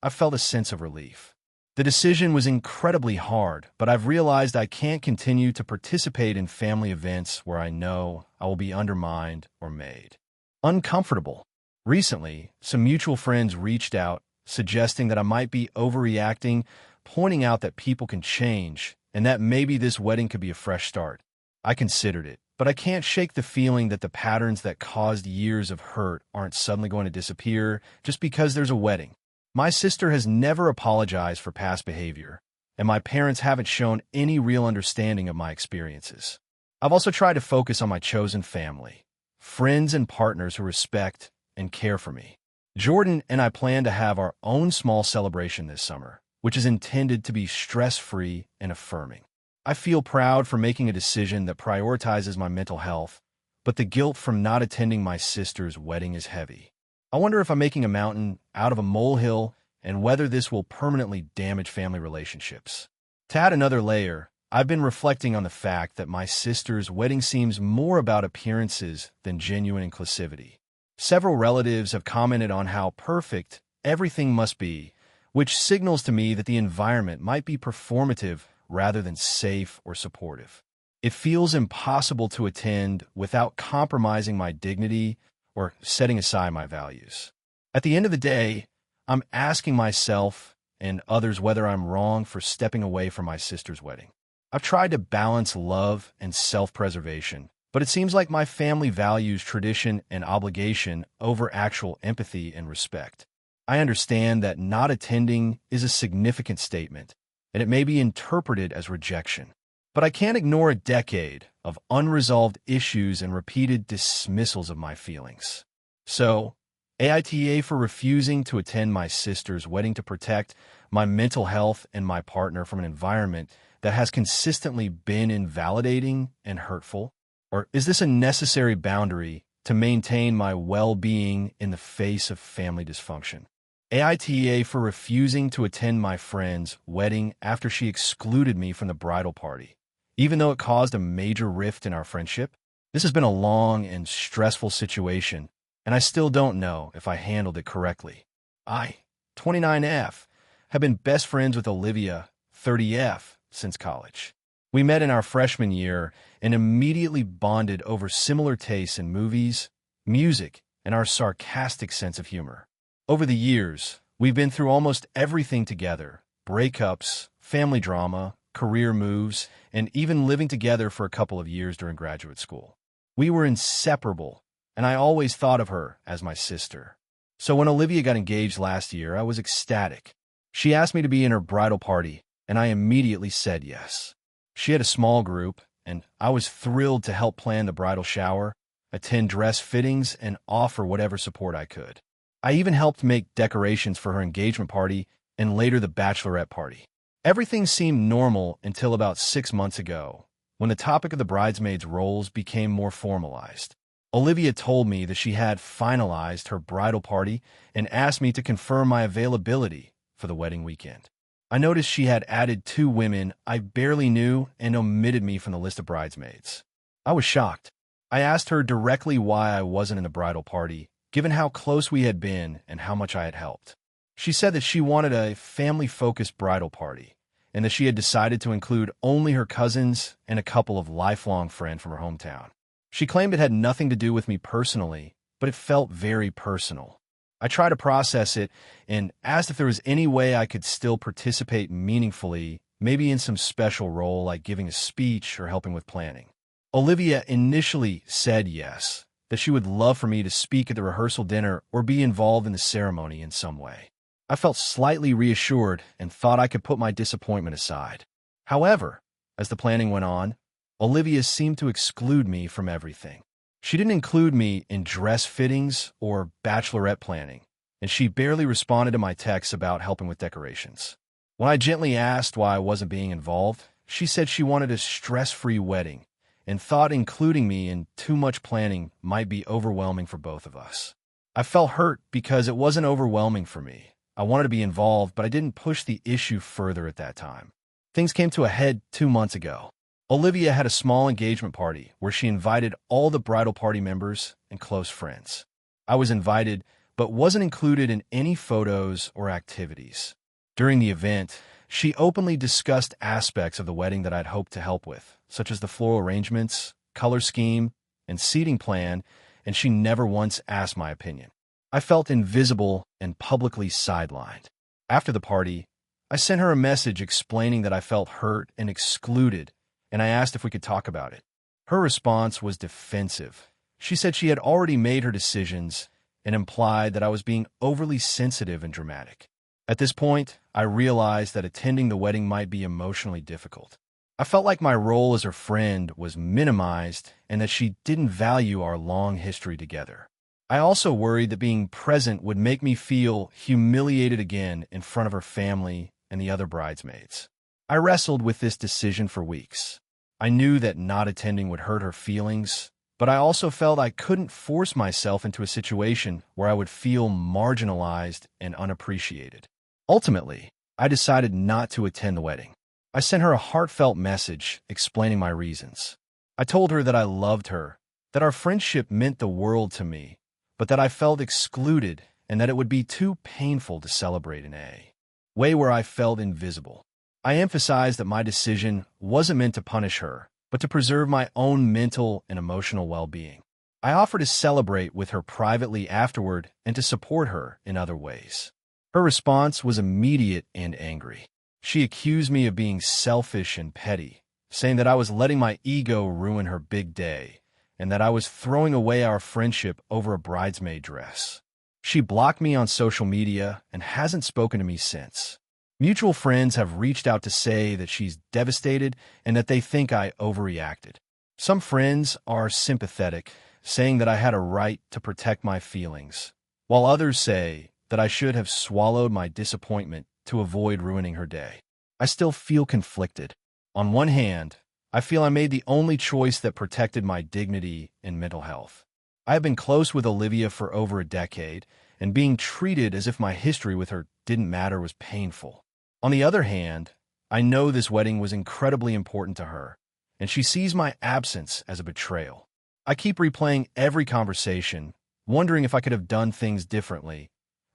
I felt a sense of relief. The decision was incredibly hard, but I've realized I can't continue to participate in family events where I know I will be undermined or made uncomfortable. Recently, some mutual friends reached out, suggesting that I might be overreacting, pointing out that people can change and that maybe this wedding could be a fresh start. I considered it, but I can't shake the feeling that the patterns that caused years of hurt aren't suddenly going to disappear just because there's a wedding. My sister has never apologized for past behavior, and my parents haven't shown any real understanding of my experiences. I've also tried to focus on my chosen family, friends and partners who respect and care for me. Jordan and I plan to have our own small celebration this summer, which is intended to be stress-free and affirming. I feel proud for making a decision that prioritizes my mental health, but the guilt from not attending my sister's wedding is heavy. I wonder if I'm making a mountain out of a molehill and whether this will permanently damage family relationships. To add another layer, I've been reflecting on the fact that my sister's wedding seems more about appearances than genuine inclusivity. Several relatives have commented on how perfect everything must be, which signals to me that the environment might be performative rather than safe or supportive. It feels impossible to attend without compromising my dignity or setting aside my values. At the end of the day, I'm asking myself and others whether I'm wrong for stepping away from my sister's wedding. I've tried to balance love and self-preservation, but it seems like my family values tradition and obligation over actual empathy and respect. I understand that not attending is a significant statement, and it may be interpreted as rejection. But I can't ignore a decade of unresolved issues and repeated dismissals of my feelings. So, AITA for refusing to attend my sister's wedding to protect my mental health and my partner from an environment that has consistently been invalidating and hurtful? Or is this a necessary boundary to maintain my well-being in the face of family dysfunction? AITA for refusing to attend my friend's wedding after she excluded me from the bridal party, even though it caused a major rift in our friendship. This has been a long and stressful situation, and I still don't know if I handled it correctly. I, 29F, have been best friends with Olivia, 30F, since college. We met in our freshman year and immediately bonded over similar tastes in movies, music, and our sarcastic sense of humor. Over the years, we've been through almost everything together: breakups, family drama, career moves, and even living together for a couple of years during graduate school. We were inseparable, and I always thought of her as my sister. So when Olivia got engaged last year, I was ecstatic. She asked me to be in her bridal party, and I immediately said yes. She had a small group, and I was thrilled to help plan the bridal shower, attend dress fittings, and offer whatever support I could. I even helped make decorations for her engagement party and later the bachelorette party. Everything seemed normal until about 6 months ago, when the topic of the bridesmaids' roles became more formalized. Olivia told me that she had finalized her bridal party and asked me to confirm my availability for the wedding weekend. I noticed she had added 2 women I barely knew and omitted me from the list of bridesmaids. I was shocked. I asked her directly why I wasn't in the bridal party, given how close we had been and how much I had helped. She said that she wanted a family-focused bridal party, and that she had decided to include only her cousins and a couple of lifelong friends from her hometown. She claimed it had nothing to do with me personally, but it felt very personal. I tried to process it and asked if there was any way I could still participate meaningfully, maybe in some special role like giving a speech or helping with planning. Olivia initially said yes, that she would love for me to speak at the rehearsal dinner or be involved in the ceremony in some way. I felt slightly reassured and thought I could put my disappointment aside. However, as the planning went on, Olivia seemed to exclude me from everything. She didn't include me in dress fittings or bachelorette planning, and she barely responded to my texts about helping with decorations. When I gently asked why I wasn't being involved, she said she wanted a stress-free wedding and thought including me in too much planning might be overwhelming for both of us. I felt hurt because it wasn't overwhelming for me. I wanted to be involved, but I didn't push the issue further at that time. Things came to a head 2 months ago. Olivia had a small engagement party where she invited all the bridal party members and close friends. I was invited, but wasn't included in any photos or activities. During the event, she openly discussed aspects of the wedding that I'd hoped to help with, such as the floral arrangements, color scheme, and seating plan, and she never once asked my opinion. I felt invisible and publicly sidelined. After the party, I sent her a message explaining that I felt hurt and excluded, and I asked if we could talk about it. Her response was defensive. She said she had already made her decisions and implied that I was being overly sensitive and dramatic. At this point, I realized that attending the wedding might be emotionally difficult. I felt like my role as her friend was minimized and that she didn't value our long history together. I also worried that being present would make me feel humiliated again in front of her family and the other bridesmaids. I wrestled with this decision for weeks. I knew that not attending would hurt her feelings, but I also felt I couldn't force myself into a situation where I would feel marginalized and unappreciated. Ultimately, I decided not to attend the wedding. I sent her a heartfelt message explaining my reasons. I told her that I loved her, that our friendship meant the world to me, but that I felt excluded and that it would be too painful to celebrate in a way where I felt invisible. I emphasized that my decision wasn't meant to punish her, but to preserve my own mental and emotional well-being. I offered to celebrate with her privately afterward and to support her in other ways. Her response was immediate and angry. She accused me of being selfish and petty, saying that I was letting my ego ruin her big day, and that I was throwing away our friendship over a bridesmaid dress. She blocked me on social media and hasn't spoken to me since. Mutual friends have reached out to say that she's devastated and that they think I overreacted. Some friends are sympathetic, saying that I had a right to protect my feelings, while others say that I should have swallowed my disappointment to avoid ruining her day. I still feel conflicted. On one hand, I feel I made the only choice that protected my dignity and mental health. I have been close with Olivia for over a decade, and being treated as if my history with her didn't matter was painful. On the other hand, I know this wedding was incredibly important to her, and she sees my absence as a betrayal. I keep replaying every conversation, wondering if I could have done things differently,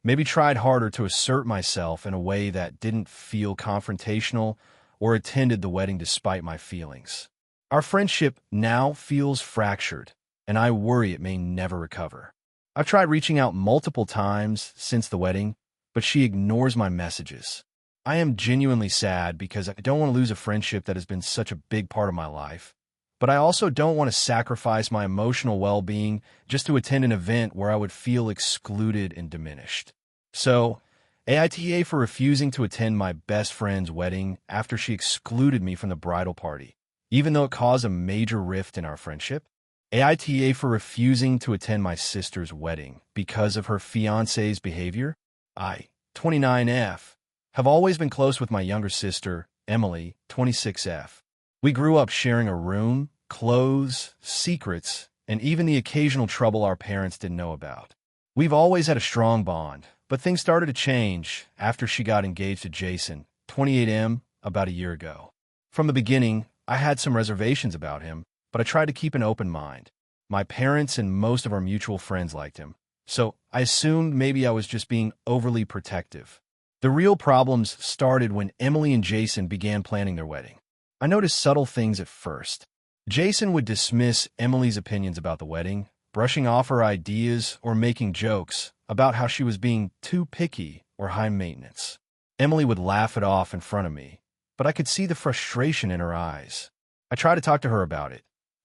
maybe tried harder to assert myself in a way that didn't feel confrontational, or attended the wedding despite my feelings. Our friendship now feels fractured, and I worry it may never recover. I've tried reaching out multiple times since the wedding, but she ignores my messages. I am genuinely sad because I don't want to lose a friendship that has been such a big part of my life, but I also don't want to sacrifice my emotional well-being just to attend an event where I would feel excluded and diminished. So, AITA for refusing to attend my best friend's wedding after she excluded me from the bridal party, even though it caused a major rift in our friendship. AITA for refusing to attend my sister's wedding because of her fiancé's behavior. I, 29F, have always been close with my younger sister, Emily, 26F. We grew up sharing a room, clothes, secrets, and even the occasional trouble our parents didn't know about. We've always had a strong bond, but things started to change after she got engaged to Jason, 28M, about a year ago. From the beginning, I had some reservations about him, but I tried to keep an open mind. My parents and most of our mutual friends liked him, so I assumed maybe I was just being overly protective. The real problems started when Emily and Jason began planning their wedding. I noticed subtle things at first. Jason would dismiss Emily's opinions about the wedding, brushing off her ideas or making jokes about how she was being too picky or high maintenance. Emily would laugh it off in front of me, but I could see the frustration in her eyes. I tried to talk to her about it,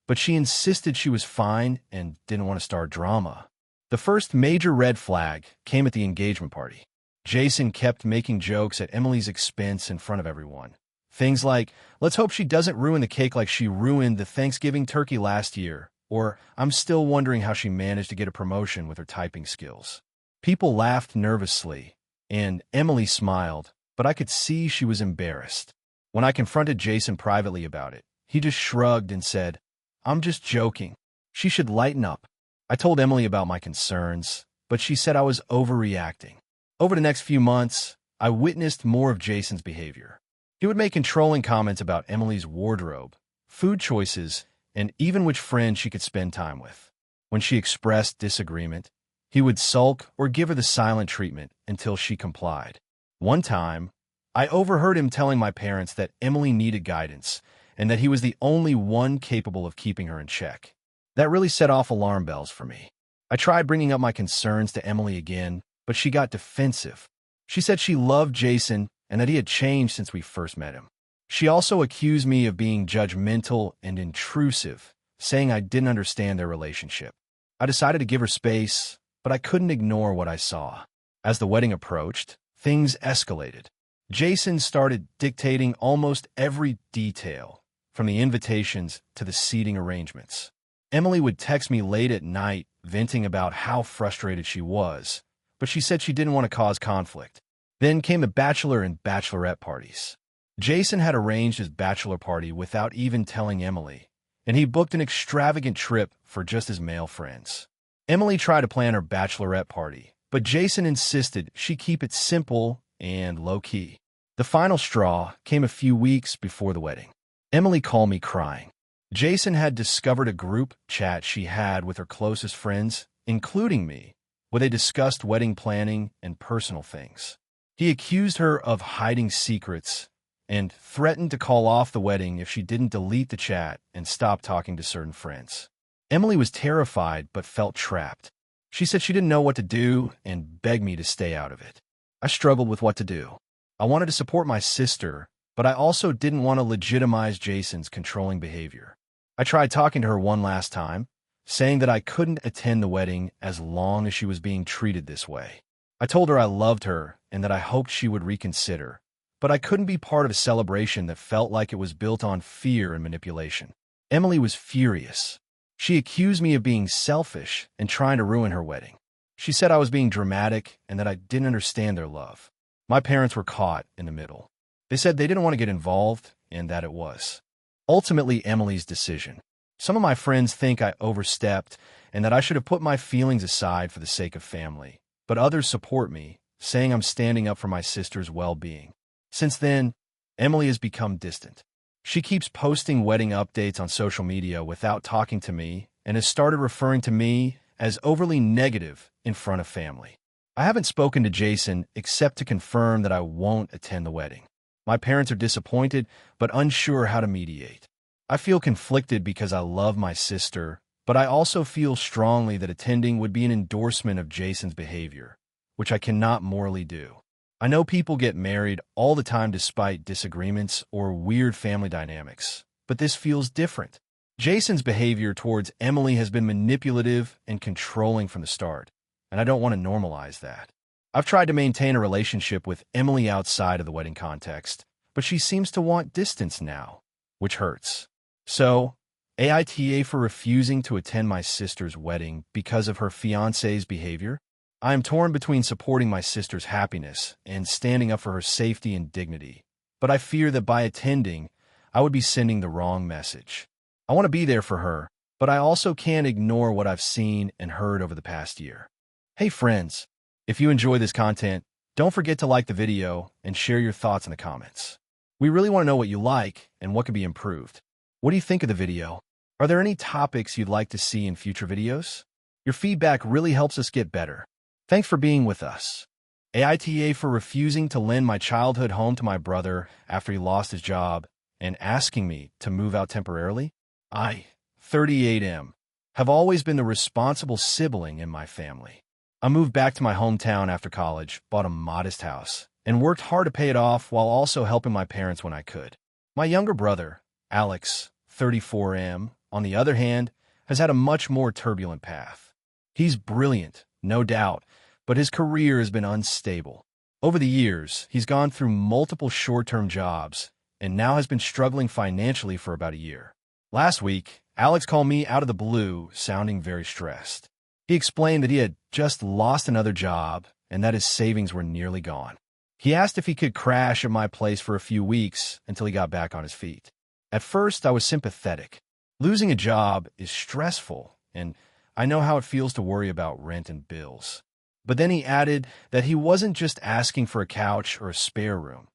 but she insisted she was fine and didn't want to start drama. The first major red flag came at the engagement party. Jason kept making jokes at Emily's expense in front of everyone. Things like, "Let's hope she doesn't ruin the cake like she ruined the Thanksgiving turkey last year," or "I'm still wondering how she managed to get a promotion with her typing skills." People laughed nervously, and Emily smiled, but I could see she was embarrassed. When I confronted Jason privately about it, he just shrugged and said, "I'm just joking. She should lighten up." I told Emily about my concerns, but she said I was overreacting. Over the next few months, I witnessed more of Jason's behavior. He would make controlling comments about Emily's wardrobe, food choices, and even which friend she could spend time with. When she expressed disagreement, he would sulk or give her the silent treatment until she complied. One time, I overheard him telling my parents that Emily needed guidance and that he was the only one capable of keeping her in check. That really set off alarm bells for me. I tried bringing up my concerns to Emily again, but she got defensive. She said she loved Jason and that he had changed since we first met him. She also accused me of being judgmental and intrusive, saying I didn't understand their relationship. I decided to give her space, but I couldn't ignore what I saw. As the wedding approached, things escalated. Jason started dictating almost every detail, from the invitations to the seating arrangements. Emily would text me late at night, venting about how frustrated she was, but she said she didn't want to cause conflict. Then came the bachelor and bachelorette parties. Jason had arranged his bachelor party without even telling Emily, and he booked an extravagant trip for just his male friends. Emily tried to plan her bachelorette party, but Jason insisted she keep it simple and low-key. The final straw came a few weeks before the wedding. Emily called me crying. Jason had discovered a group chat she had with her closest friends, including me, where they discussed wedding planning and personal things. He accused her of hiding secrets and threatened to call off the wedding if she didn't delete the chat and stop talking to certain friends. Emily was terrified but felt trapped. She said she didn't know what to do and begged me to stay out of it. I struggled with what to do. I wanted to support my sister, but I also didn't want to legitimize Jason's controlling behavior. I tried talking to her one last time, saying that I couldn't attend the wedding as long as she was being treated this way. I told her I loved her and that I hoped she would reconsider, but I couldn't be part of a celebration that felt like it was built on fear and manipulation. Emily was furious. She accused me of being selfish and trying to ruin her wedding. She said I was being dramatic and that I didn't understand their love. My parents were caught in the middle. They said they didn't want to get involved and that it was ultimately Emily's decision. Some of my friends think I overstepped and that I should have put my feelings aside for the sake of family, but others support me, saying I'm standing up for my sister's well-being. Since then, Emily has become distant. She keeps posting wedding updates on social media without talking to me and has started referring to me as overly negative in front of family. I haven't spoken to Jason except to confirm that I won't attend the wedding. My parents are disappointed, but unsure how to mediate. I feel conflicted because I love my sister, but I also feel strongly that attending would be an endorsement of Jason's behavior, which I cannot morally do. I know people get married all the time despite disagreements or weird family dynamics, but this feels different. Jason's behavior towards Emily has been manipulative and controlling from the start, and I don't want to normalize that. I've tried to maintain a relationship with Emily outside of the wedding context, but she seems to want distance now, which hurts. So, AITA for refusing to attend my sister's wedding because of her fiancé's behavior? I am torn between supporting my sister's happiness and standing up for her safety and dignity, but I fear that by attending, I would be sending the wrong message. I want to be there for her, but I also can't ignore what I've seen and heard over the past year. Hey friends, if you enjoy this content, don't forget to like the video and share your thoughts in the comments. We really want to know what you like and what could be improved. What do you think of the video? Are there any topics you'd like to see in future videos? Your feedback really helps us get better. Thanks for being with us. AITA for refusing to lend my childhood home to my brother after he lost his job and asking me to move out temporarily. I, 38M, have always been the responsible sibling in my family. I moved back to my hometown after college, bought a modest house, and worked hard to pay it off while also helping my parents when I could. My younger brother, Alex, 34M, on the other hand, has had a much more turbulent path. He's brilliant, no doubt, but his career has been unstable. Over the years, he's gone through multiple short-term jobs and now has been struggling financially for about a year. Last week, Alex called me out of the blue, sounding very stressed. He explained that he had just lost another job and that his savings were nearly gone. He asked if he could crash at my place for a few weeks until he got back on his feet. At first, I was sympathetic. Losing a job is stressful, and I know how it feels to worry about rent and bills. But then he added that he wasn't just asking for a couch or a spare room.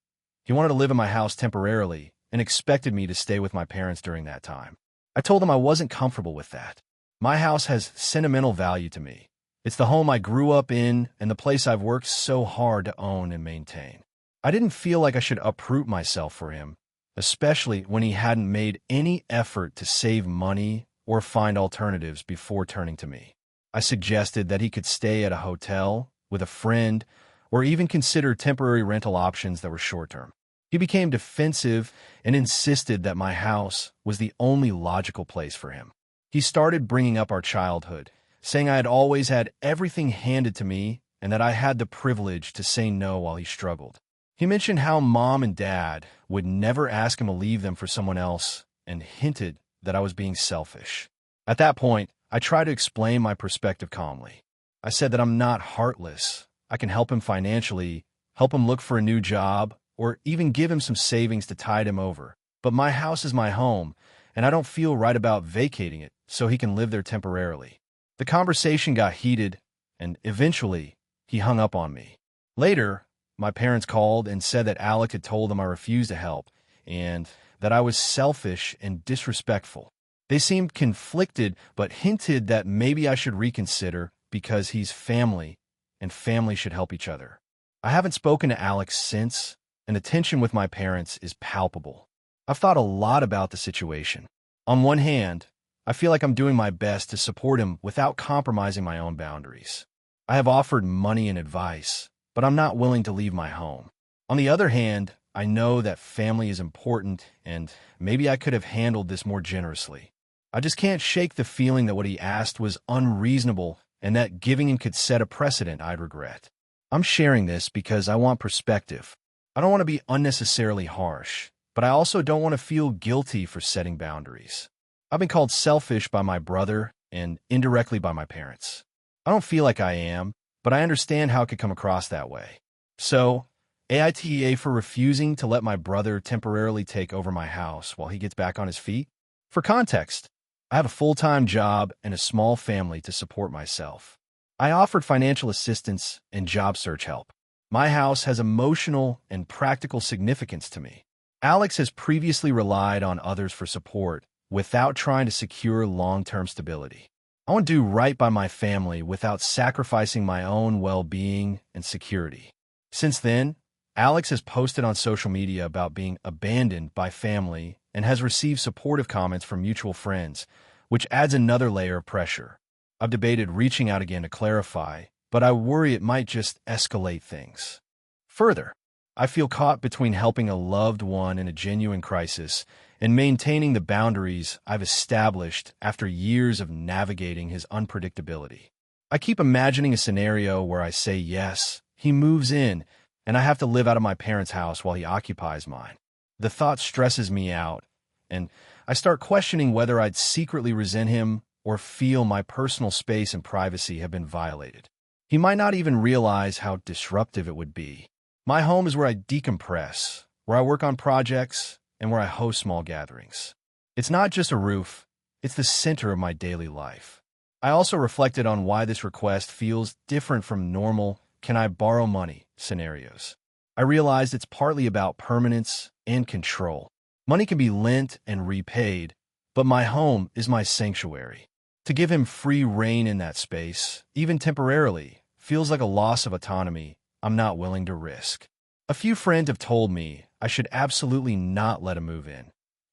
He wanted to live in my house temporarily and expected me to stay with my parents during that time. I told him I wasn't comfortable with that. My house has sentimental value to me. It's the home I grew up in and the place I've worked so hard to own and maintain. I didn't feel like I should uproot myself for him, especially when he hadn't made any effort to save money or find alternatives before turning to me. I suggested that he could stay at a hotel with a friend or even consider temporary rental options that were short-term. He became defensive and insisted that my house was the only logical place for him. He started bringing up our childhood, saying I had always had everything handed to me and that I had the privilege to say no while he struggled. He mentioned how mom and dad would never ask him to leave them for someone else and hinted that I was being selfish. At that point, I tried to explain my perspective calmly. I said that I'm not heartless. I can help him financially, help him look for a new job, or even give him some savings to tide him over. But my house is my home, and I don't feel right about vacating it so he can live there temporarily. The conversation got heated, and eventually, he hung up on me. Later, my parents called and said that Alec had told them I refused to help, and that I was selfish and disrespectful. They seemed conflicted, but hinted that maybe I should reconsider because he's family, and family should help each other. I haven't spoken to Alex since, and the tension with my parents is palpable. I've thought a lot about the situation. On one hand, I feel like I'm doing my best to support him without compromising my own boundaries. I have offered money and advice, but I'm not willing to leave my home. On the other hand, I know that family is important, and maybe I could have handled this more generously. I just can't shake the feeling that what he asked was unreasonable and that giving him could set a precedent I'd regret. I'm sharing this because I want perspective. I don't want to be unnecessarily harsh, but I also don't want to feel guilty for setting boundaries. I've been called selfish by my brother and indirectly by my parents. I don't feel like I am, but I understand how it could come across that way. So, AITA for refusing to let my brother temporarily take over my house while he gets back on his feet? For context, I have a full-time job and a small family to support myself. I offered financial assistance and job search help. My house has emotional and practical significance to me. Alex has previously relied on others for support without trying to secure long-term stability. I want to do right by my family without sacrificing my own well-being and security. Since then, Alex has posted on social media about being abandoned by family and has received supportive comments from mutual friends, which adds another layer of pressure. I've debated reaching out again to clarify, but I worry it might just escalate things. Further, I feel caught between helping a loved one in a genuine crisis and maintaining the boundaries I've established after years of navigating his unpredictability. I keep imagining a scenario where I say yes, he moves in, and I have to live out of my parents' house while he occupies mine. The thought stresses me out, and I start questioning whether I'd secretly resent him or feel my personal space and privacy have been violated. He might not even realize how disruptive it would be. My home is where I decompress, where I work on projects, and where I host small gatherings. It's not just a roof, it's the center of my daily life. I also reflected on why this request feels different from normal "can I borrow money" scenarios. I realized it's partly about permanence and control. Money can be lent and repaid, but my home is my sanctuary. To give him free rein in that space, even temporarily, feels like a loss of autonomy I'm not willing to risk. A few friends have told me I should absolutely not let him move in,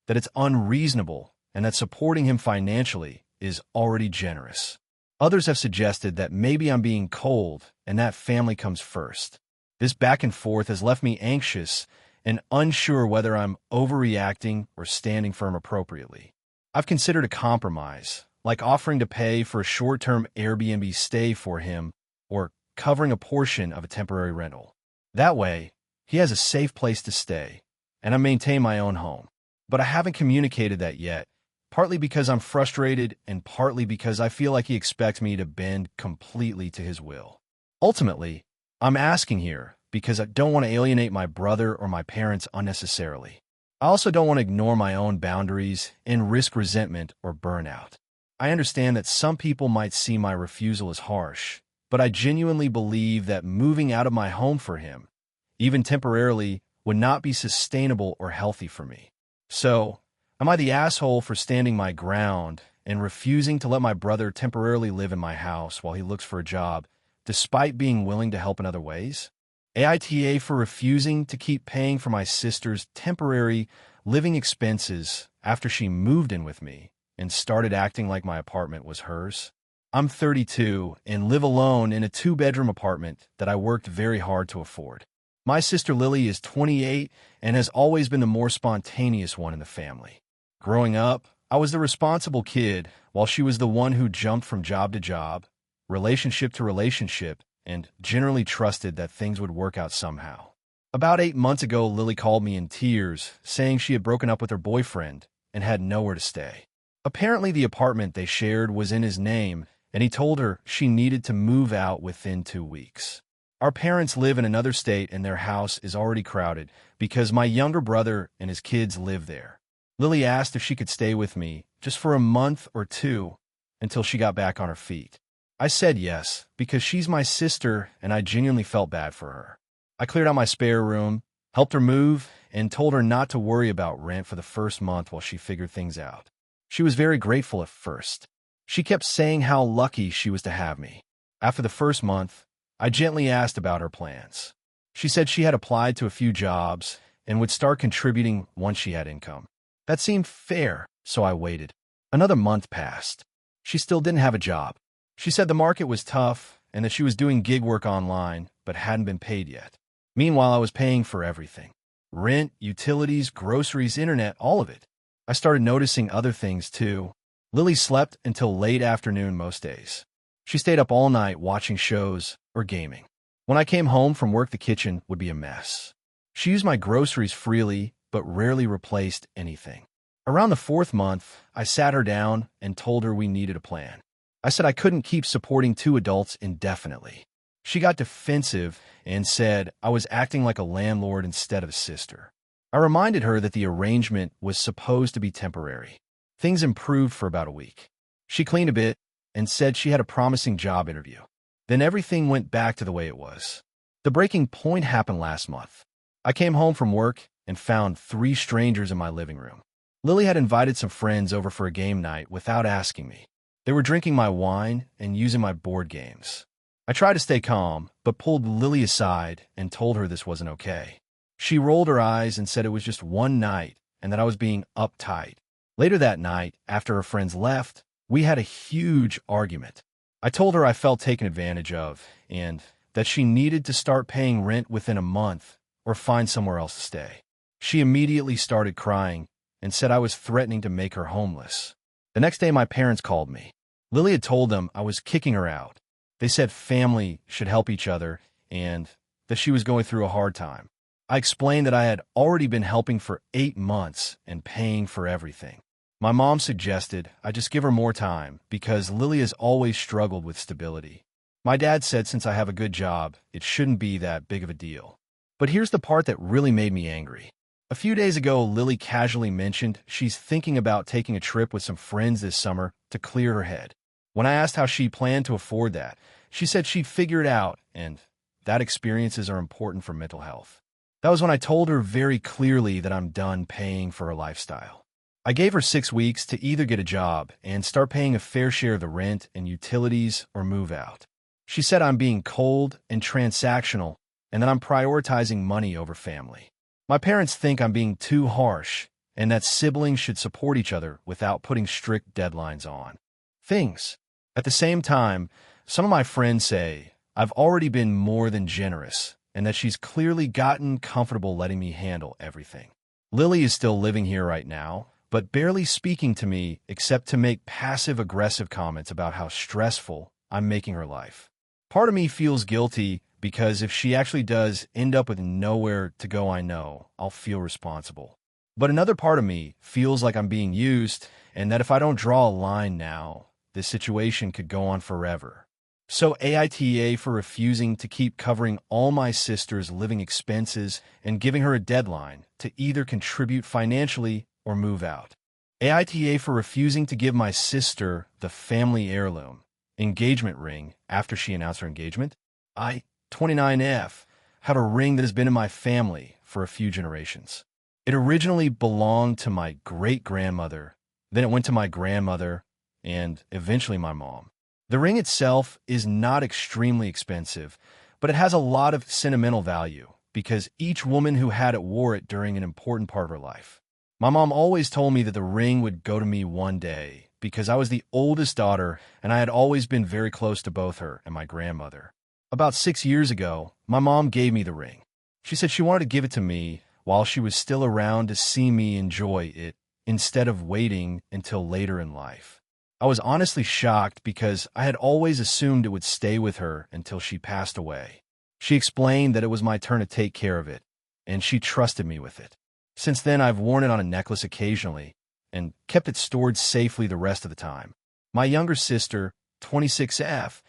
that it's unreasonable, and that supporting him financially is already generous. Others have suggested that maybe I'm being cold and that family comes first. This back and forth has left me anxious and unsure whether I'm overreacting or standing firm appropriately. I've considered a compromise, like offering to pay for a short-term Airbnb stay for him or covering a portion of a temporary rental. That way, he has a safe place to stay, and I maintain my own home. But I haven't communicated that yet, partly because I'm frustrated and partly because I feel like he expects me to bend completely to his will. Ultimately, I'm asking here because I don't want to alienate my brother or my parents unnecessarily. I also don't want to ignore my own boundaries and risk resentment or burnout. I understand that some people might see my refusal as harsh, but I genuinely believe that moving out of my home for him, even temporarily, would not be sustainable or healthy for me. So, am I the asshole for standing my ground and refusing to let my brother temporarily live in my house while he looks for a job, despite being willing to help in other ways? AITA for refusing to keep paying for my sister's temporary living expenses after she moved in with me and started acting like my apartment was hers? I'm 32 and live alone in a 2-bedroom apartment that I worked very hard to afford. My sister Lily is 28 and has always been the more spontaneous one in the family. Growing up, I was the responsible kid, while she was the one who jumped from job to job, relationship to relationship, and generally trusted that things would work out somehow. About 8 months ago, Lily called me in tears, saying she had broken up with her boyfriend and had nowhere to stay. Apparently, the apartment they shared was in his name, and he told her she needed to move out within 2 weeks. Our parents live in another state, and their house is already crowded because my younger brother and his kids live there. Lily asked if she could stay with me just for a month or two until she got back on her feet. I said yes, because she's my sister and I genuinely felt bad for her. I cleared out my spare room, helped her move, and told her not to worry about rent for the first month while she figured things out. She was very grateful at first. She kept saying how lucky she was to have me. After the first month, I gently asked about her plans. She said she had applied to a few jobs and would start contributing once she had income. That seemed fair, so I waited. Another month passed. She still didn't have a job. She said the market was tough and that she was doing gig work online but hadn't been paid yet. Meanwhile, I was paying for everything. Rent, utilities, groceries, internet, all of it. I started noticing other things too. Lily slept until late afternoon most days. She stayed up all night watching shows or gaming. When I came home from work, the kitchen would be a mess. She used my groceries freely, but rarely replaced anything. Around the 4th month, I sat her down and told her we needed a plan. I said I couldn't keep supporting 2 adults indefinitely. She got defensive and said I was acting like a landlord instead of a sister. I reminded her that the arrangement was supposed to be temporary. Things improved for about a week. She cleaned a bit and said she had a promising job interview. Then everything went back to the way it was. The breaking point happened last month. I came home from work and found 3 strangers in my living room. Lily had invited some friends over for a game night without asking me. They were drinking my wine and using my board games. I tried to stay calm, but pulled Lily aside and told her this wasn't okay. She rolled her eyes and said it was just one night and that I was being uptight. Later that night, after her friends left, we had a huge argument. I told her I felt taken advantage of and that she needed to start paying rent within a month or find somewhere else to stay. She immediately started crying and said I was threatening to make her homeless. The next day, my parents called me. Lily had told them I was kicking her out. They said family should help each other and that she was going through a hard time. I explained that I had already been helping for 8 months and paying for everything. My mom suggested I just give her more time because Lily has always struggled with stability. My dad said since I have a good job, it shouldn't be that big of a deal. But here's the part that really made me angry. A few days ago, Lily casually mentioned she's thinking about taking a trip with some friends this summer to clear her head. When I asked how she planned to afford that, she said she'd figure it out and that experiences are important for mental health. That was when I told her very clearly that I'm done paying for her lifestyle. I gave her 6 weeks to either get a job and start paying a fair share of the rent and utilities or move out. She said I'm being cold and transactional and that I'm prioritizing money over family. My parents think I'm being too harsh and that siblings should support each other without putting strict deadlines on things. At the same time, some of my friends say I've already been more than generous and that she's clearly gotten comfortable letting me handle everything. Lily is still living here right now, but barely speaking to me except to make passive-aggressive comments about how stressful I'm making her life. Part of me feels guilty because if she actually does end up with nowhere to go, I know I'll feel responsible. But another part of me feels like I'm being used and that if I don't draw a line now, this situation could go on forever. So AITA for refusing to keep covering all my sister's living expenses and giving her a deadline to either contribute financially or move out. AITA for refusing to give my sister the family heirloom engagement ring after she announced her engagement. I, 29F, have a ring that has been in my family for a few generations. It originally belonged to my great-grandmother, then it went to my grandmother, and eventually my mom. The ring itself is not extremely expensive, but it has a lot of sentimental value because each woman who had it wore it during an important part of her life. My mom always told me that the ring would go to me one day because I was the oldest daughter and I had always been very close to both her and my grandmother. About 6 years ago, my mom gave me the ring. She said she wanted to give it to me while she was still around to see me enjoy it instead of waiting until later in life. I was honestly shocked because I had always assumed it would stay with her until she passed away. She explained that it was my turn to take care of it, and she trusted me with it. Since then, I've worn it on a necklace occasionally and kept it stored safely the rest of the time. My younger sister, 26F,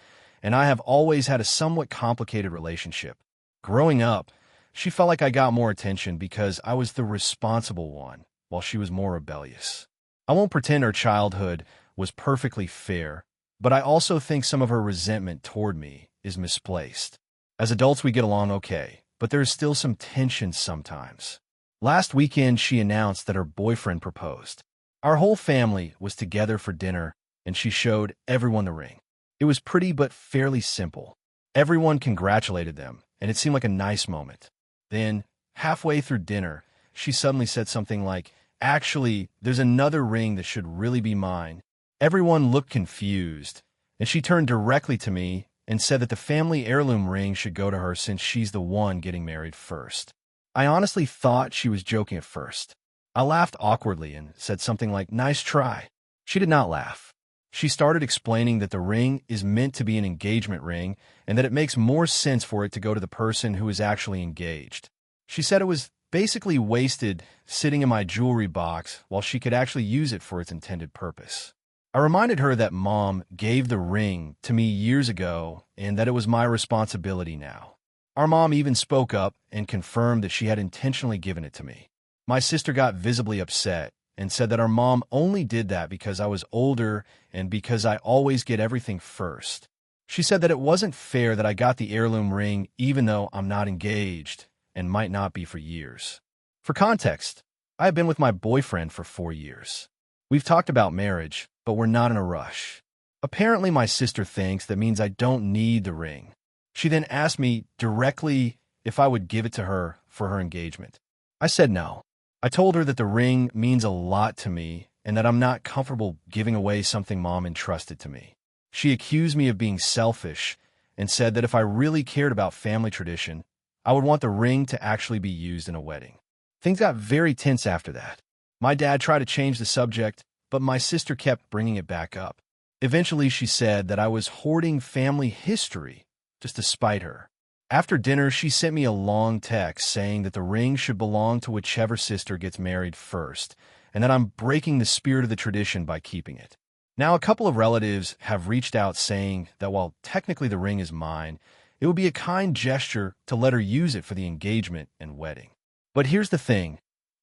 and I have always had a somewhat complicated relationship. Growing up, she felt like I got more attention because I was the responsible one, while she was more rebellious. I won't pretend our childhood was perfectly fair, but I also think some of her resentment toward me is misplaced. As adults, we get along okay, but there is still some tension sometimes. Last weekend, she announced that her boyfriend proposed. Our whole family was together for dinner, and she showed everyone the ring. It was pretty but fairly simple. Everyone congratulated them, and it seemed like a nice moment. Then, halfway through dinner, she suddenly said something like, "Actually, there's another ring that should really be mine." Everyone looked confused, and she turned directly to me and said that the family heirloom ring should go to her since she's the one getting married first. I honestly thought she was joking at first. I laughed awkwardly and said something like, "Nice try." She did not laugh. She started explaining that the ring is meant to be an engagement ring and that it makes more sense for it to go to the person who is actually engaged. She said it was basically wasted sitting in my jewelry box while she could actually use it for its intended purpose. I reminded her that Mom gave the ring to me years ago and that it was my responsibility now. Our mom even spoke up and confirmed that she had intentionally given it to me. My sister got visibly upset and said that our mom only did that because I was older and because I always get everything first. She said that it wasn't fair that I got the heirloom ring even though I'm not engaged and might not be for years. For context, I have been with my boyfriend for 4 years. We've talked about marriage, but we're not in a rush. Apparently, my sister thinks that means I don't need the ring. She then asked me directly if I would give it to her for her engagement. I said no. I told her that the ring means a lot to me and that I'm not comfortable giving away something Mom entrusted to me. She accused me of being selfish and said that if I really cared about family tradition, I would want the ring to actually be used in a wedding. Things got very tense after that. My dad tried to change the subject, but my sister kept bringing it back up. Eventually, she said that I was hoarding family history just to spite her. After dinner, she sent me a long text saying that the ring should belong to whichever sister gets married first, and that I'm breaking the spirit of the tradition by keeping it. Now, a couple of relatives have reached out saying that while technically the ring is mine, it would be a kind gesture to let her use it for the engagement and wedding. But here's the thing.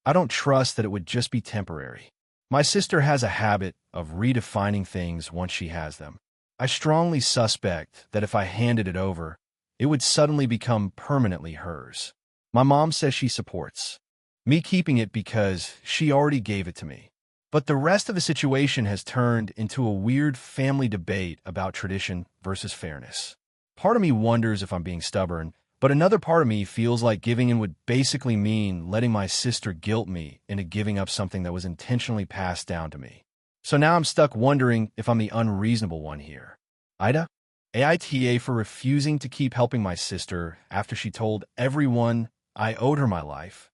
I don't trust that it would just be temporary. My sister has a habit of redefining things once she has them. I strongly suspect that if I handed it over, it would suddenly become permanently hers. My mom says she supports me keeping it because she already gave it to me. But the rest of the situation has turned into a weird family debate about tradition versus fairness. Part of me wonders if I'm being stubborn, but another part of me feels like giving in would basically mean letting my sister guilt me into giving up something that was intentionally passed down to me. So now I'm stuck wondering if I'm the unreasonable one here. AITA? AITA for refusing to keep helping my sister after she told everyone I owed her my life.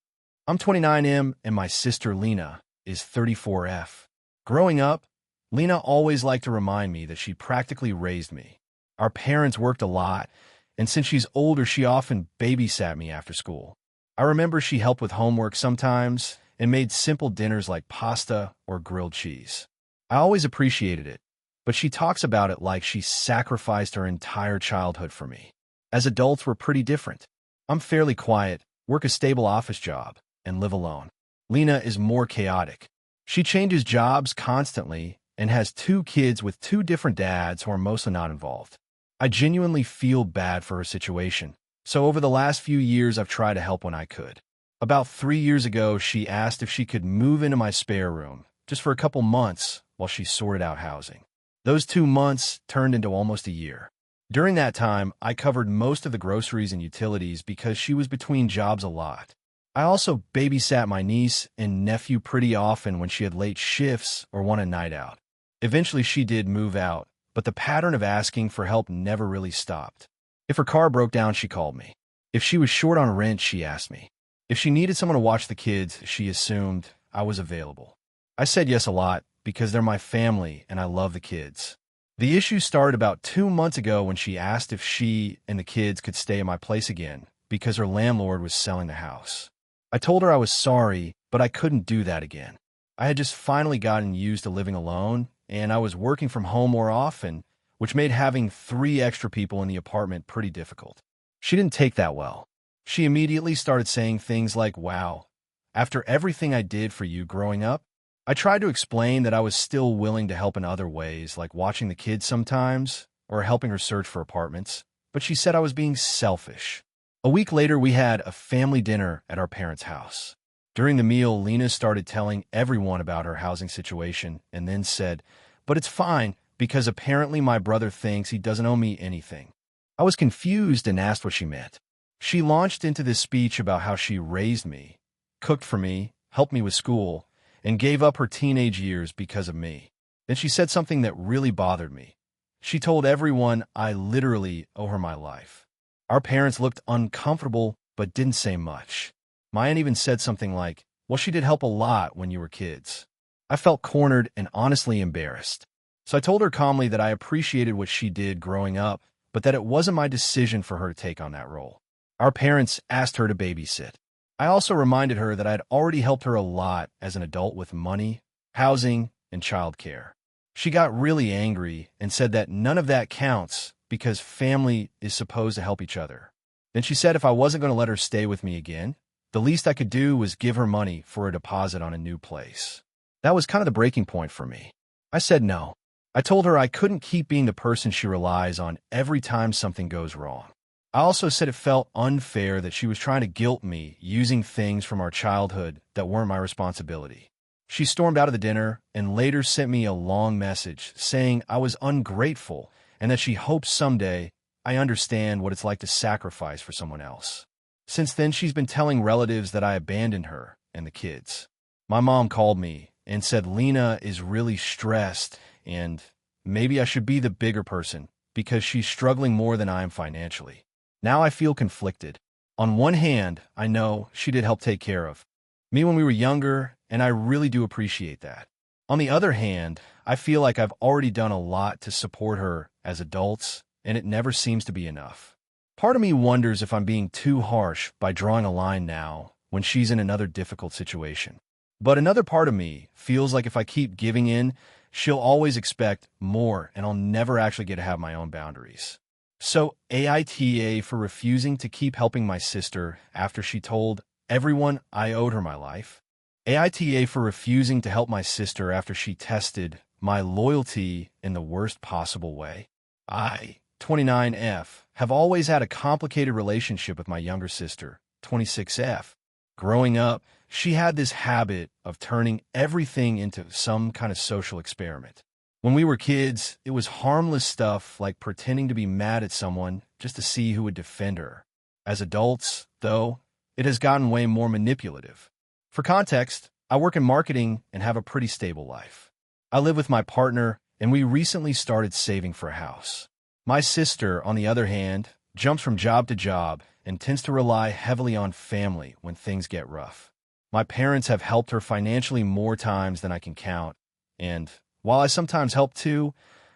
I'm 29M and my sister Lena is 34F. Growing up, Lena always liked to remind me that she practically raised me. Our parents worked a lot, and since she's older, she often babysat me after school. I remember she helped with homework sometimes and made simple dinners like pasta or grilled cheese. I always appreciated it, but she talks about it like she sacrificed her entire childhood for me. As adults, we're pretty different. I'm fairly quiet, work a stable office job, and live alone. Lena is more chaotic. She changes jobs constantly and has 2 kids with 2 different dads who are mostly not involved. I genuinely feel bad for her situation, so over the last few years I've tried to help when I could. About 3 years ago, she asked if she could move into my spare room, just for a couple months while she sorted out housing. Those 2 months turned into almost a year. During that time, I covered most of the groceries and utilities because she was between jobs a lot. I also babysat my niece and nephew pretty often when she had late shifts or wanted a night out. Eventually, she did move out, but the pattern of asking for help never really stopped. If her car broke down, she called me. If she was short on rent, she asked me. If she needed someone to watch the kids, she assumed I was available. I said yes a lot, because they're my family and I love the kids. The issue started about 2 months ago when she asked if she and the kids could stay at my place again because her landlord was selling the house. I told her I was sorry, but I couldn't do that again. I had just finally gotten used to living alone, and I was working from home more often, which made having 3 extra people in the apartment pretty difficult. She didn't take that well. She immediately started saying things like, "Wow, after everything I did for you growing up." I tried to explain that I was still willing to help in other ways, like watching the kids sometimes, or helping her search for apartments, but she said I was being selfish. A week later, we had a family dinner at our parents' house. During the meal, Lena started telling everyone about her housing situation and then said, "But it's fine, because apparently my brother thinks he doesn't owe me anything." I was confused and asked what she meant. She launched into this speech about how she raised me, cooked for me, helped me with school, and gave up her teenage years because of me. Then she said something that really bothered me. She told everyone I literally owe her my life. Our parents looked uncomfortable but didn't say much. My aunt even said something like, "Well, she did help a lot when you were kids." I felt cornered and honestly embarrassed. So I told her calmly that I appreciated what she did growing up, but that it wasn't my decision for her to take on that role. Our parents asked her to babysit. I also reminded her that I had already helped her a lot as an adult with money, housing, and childcare. She got really angry and said that none of that counts because family is supposed to help each other. Then she said if I wasn't going to let her stay with me again, the least I could do was give her money for a deposit on a new place. That was kind of the breaking point for me. I said no. I told her I couldn't keep being the person she relies on every time something goes wrong. I also said it felt unfair that she was trying to guilt me using things from our childhood that weren't my responsibility. She stormed out of the dinner and later sent me a long message saying I was ungrateful and that she hopes someday I understand what it's like to sacrifice for someone else. Since then, she's been telling relatives that I abandoned her and the kids. My mom called me and said Lena is really stressed and maybe I should be the bigger person because she's struggling more than I am financially. Now I feel conflicted. On one hand, I know she did help take care of me when we were younger, and I really do appreciate that. On the other hand, I feel like I've already done a lot to support her as adults, and it never seems to be enough. Part of me wonders if I'm being too harsh by drawing a line now when she's in another difficult situation. But another part of me feels like if I keep giving in, she'll always expect more, and I'll never actually get to have my own boundaries. So AITA for refusing to keep helping my sister after she told everyone I owed her my life. AITA for refusing to help my sister after she tested my loyalty in the worst possible way. I, 29F, have always had a complicated relationship with my younger sister, 26F. Growing up, she had this habit of turning everything into some kind of social experiment. When we were kids, it was harmless stuff like pretending to be mad at someone just to see who would defend her. As adults, though, it has gotten way more manipulative. For context, I work in marketing and have a pretty stable life. I live with my partner, and we recently started saving for a house. My sister, on the other hand, jumps from job to job and tends to rely heavily on family when things get rough. My parents have helped her financially more times than I can count, and while I sometimes help too,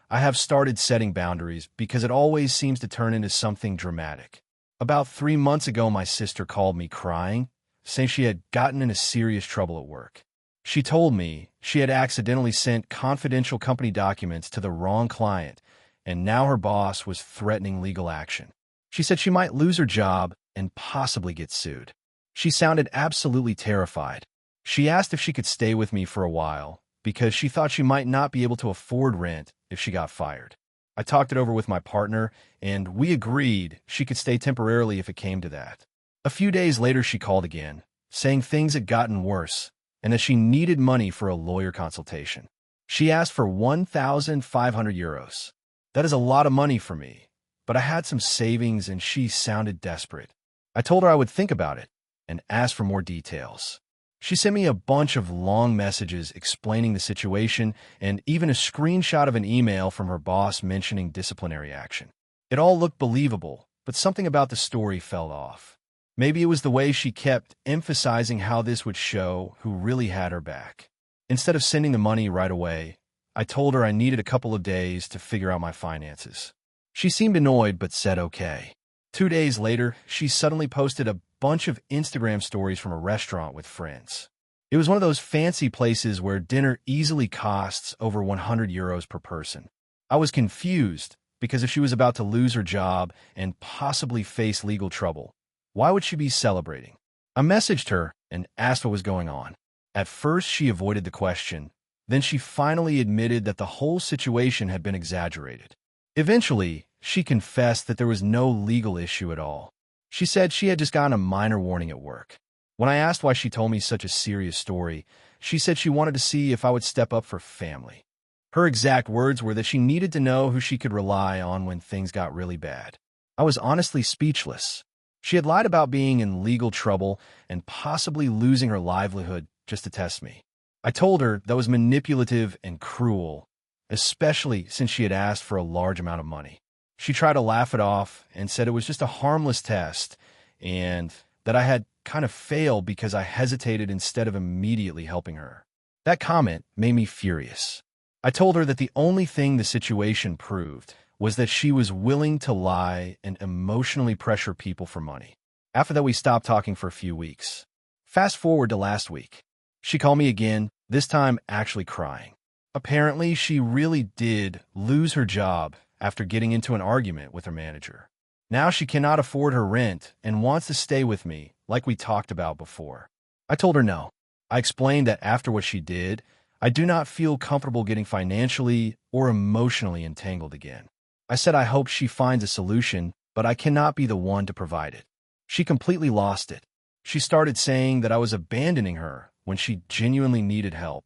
I have started setting boundaries because it always seems to turn into something dramatic. About 3 months ago, my sister called me crying, saying she had gotten into serious trouble at work. She told me she had accidentally sent confidential company documents to the wrong client, and now her boss was threatening legal action. She said she might lose her job and possibly get sued. She sounded absolutely terrified. She asked if she could stay with me for a while, because she thought she might not be able to afford rent if she got fired. I talked it over with my partner, and we agreed she could stay temporarily if it came to that. A few days later, she called again, saying things had gotten worse and that she needed money for a lawyer consultation. She asked for 1,500 euros. That is a lot of money for me, but I had some savings and she sounded desperate. I told her I would think about it and asked for more details. She sent me a bunch of long messages explaining the situation and even a screenshot of an email from her boss mentioning disciplinary action. It all looked believable, but something about the story fell off. Maybe it was the way she kept emphasizing how this would show who really had her back. Instead of sending the money right away, I told her I needed a couple of days to figure out my finances. She seemed annoyed but said okay. 2 days later, she suddenly posted a bunch of Instagram stories from a restaurant with friends. It was one of those fancy places where dinner easily costs over €100 per person. I was confused because if she was about to lose her job and possibly face legal trouble, why would she be celebrating? I messaged her and asked what was going on. At first, she avoided the question. Then she finally admitted that the whole situation had been exaggerated. Eventually, she confessed that there was no legal issue at all. She said she had just gotten a minor warning at work. When I asked why she told me such a serious story, she said she wanted to see if I would step up for family. Her exact words were that she needed to know who she could rely on when things got really bad. I was honestly speechless. She had lied about being in legal trouble and possibly losing her livelihood just to test me. I told her that was manipulative and cruel, especially since she had asked for a large amount of money. She tried to laugh it off and said it was just a harmless test and that I had kind of failed because I hesitated instead of immediately helping her. That comment made me furious. I told her that the only thing the situation proved was that she was willing to lie and emotionally pressure people for money. After that, we stopped talking for a few weeks. Fast forward to last week. She called me again, this time actually crying. Apparently, she really did lose her job after getting into an argument with her manager. Now she cannot afford her rent and wants to stay with me, like we talked about before. I told her no. I explained that after what she did, I do not feel comfortable getting financially or emotionally entangled again. I said I hope she finds a solution, but I cannot be the one to provide it. She completely lost it. She started saying that I was abandoning her when she genuinely needed help,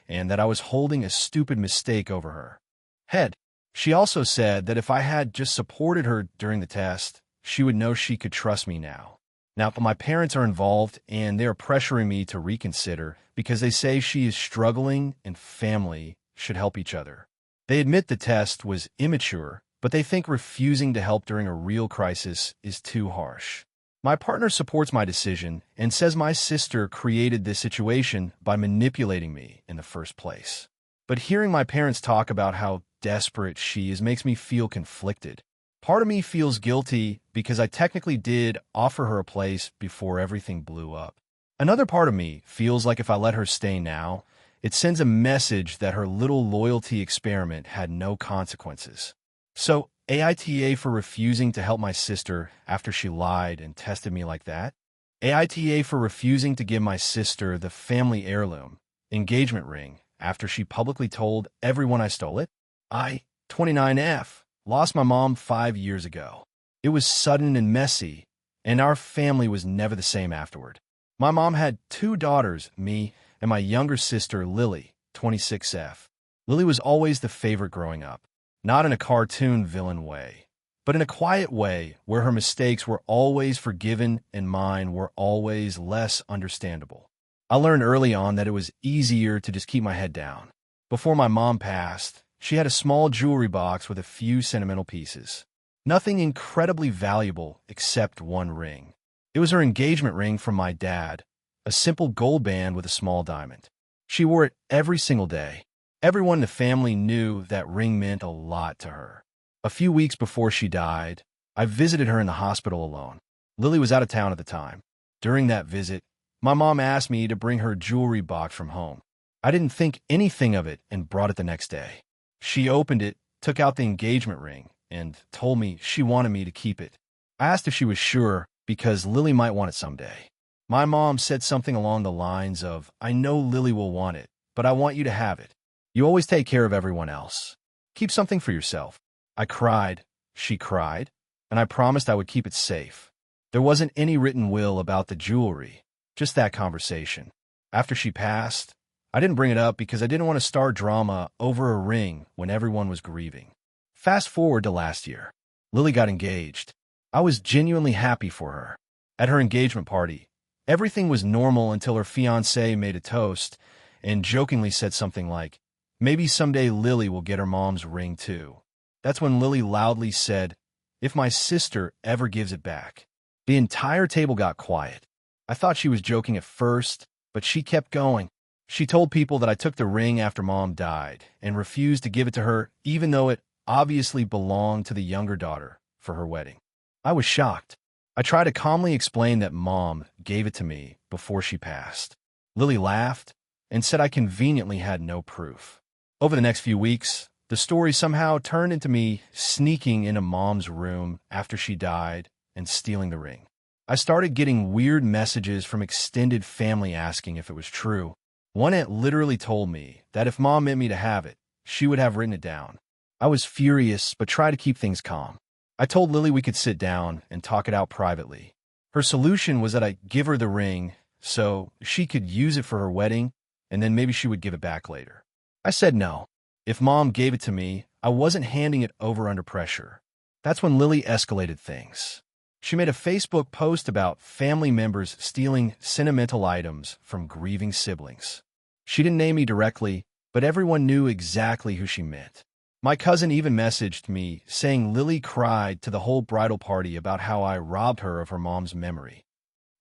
and that I was holding a stupid mistake over her head. She also said that if I had just supported her during the test, she would know she could trust me now. Now, my parents are involved, and they are pressuring me to reconsider because they say she is struggling and family should help each other. They admit the test was immature, but they think refusing to help during a real crisis is too harsh. My partner supports my decision and says my sister created this situation by manipulating me in the first place. But hearing my parents talk about how desperate she is makes me feel conflicted. Part of me feels guilty because I technically did offer her a place before everything blew up. Another part of me feels like if I let her stay now, it sends a message that her little loyalty experiment had no consequences. So, AITA for refusing to help my sister after she lied and tested me like that? AITA for refusing to give my sister the family heirloom engagement ring after she publicly told everyone I stole it? I, 29F, lost my mom 5 years ago. It was sudden and messy, and our family was never the same afterward. My mom had 2 daughters, me and my younger sister, Lily, 26F. Lily was always the favorite growing up, not in a cartoon villain way, but in a quiet way where her mistakes were always forgiven and mine were always less understandable. I learned early on that it was easier to just keep my head down. Before my mom passed, she had a small jewelry box with a few sentimental pieces. Nothing incredibly valuable except one ring. It was her engagement ring from my dad, a simple gold band with a small diamond. She wore it every single day. Everyone in the family knew that ring meant a lot to her. A few weeks before she died, I visited her in the hospital alone. Lily was out of town at the time. During that visit, my mom asked me to bring her jewelry box from home. I didn't think anything of it and brought it the next day. She opened it, took out the engagement ring, and told me she wanted me to keep it. I asked if she was sure because Lily might want it someday. My mom said something along the lines of, "I know Lily will want it, but I want you to have it. You always take care of everyone else. Keep something for yourself." I cried, she cried, and I promised I would keep it safe. There wasn't any written will about the jewelry, just that conversation. After she passed, I didn't bring it up because I didn't want to start drama over a ring when everyone was grieving. Fast forward to last year. Lily got engaged. I was genuinely happy for her. At her engagement party, everything was normal until her fiancé made a toast and jokingly said something like, "Maybe someday Lily will get her mom's ring too." That's when Lily loudly said, "If my sister ever gives it back." The entire table got quiet. I thought she was joking at first, but she kept going. She told people that I took the ring after Mom died and refused to give it to her even though it obviously belonged to the younger daughter for her wedding. I was shocked. I tried to calmly explain that Mom gave it to me before she passed. Lily laughed and said I conveniently had no proof. Over the next few weeks, the story somehow turned into me sneaking into Mom's room after she died and stealing the ring. I started getting weird messages from extended family asking if it was true. One aunt literally told me that if Mom meant me to have it, she would have written it down. I was furious, but tried to keep things calm. I told Lily we could sit down and talk it out privately. Her solution was that I give her the ring so she could use it for her wedding, and then maybe she would give it back later. I said no. If Mom gave it to me, I wasn't handing it over under pressure. That's when Lily escalated things. She made a Facebook post about family members stealing sentimental items from grieving siblings. She didn't name me directly, but everyone knew exactly who she meant. My cousin even messaged me saying Lily cried to the whole bridal party about how I robbed her of her mom's memory.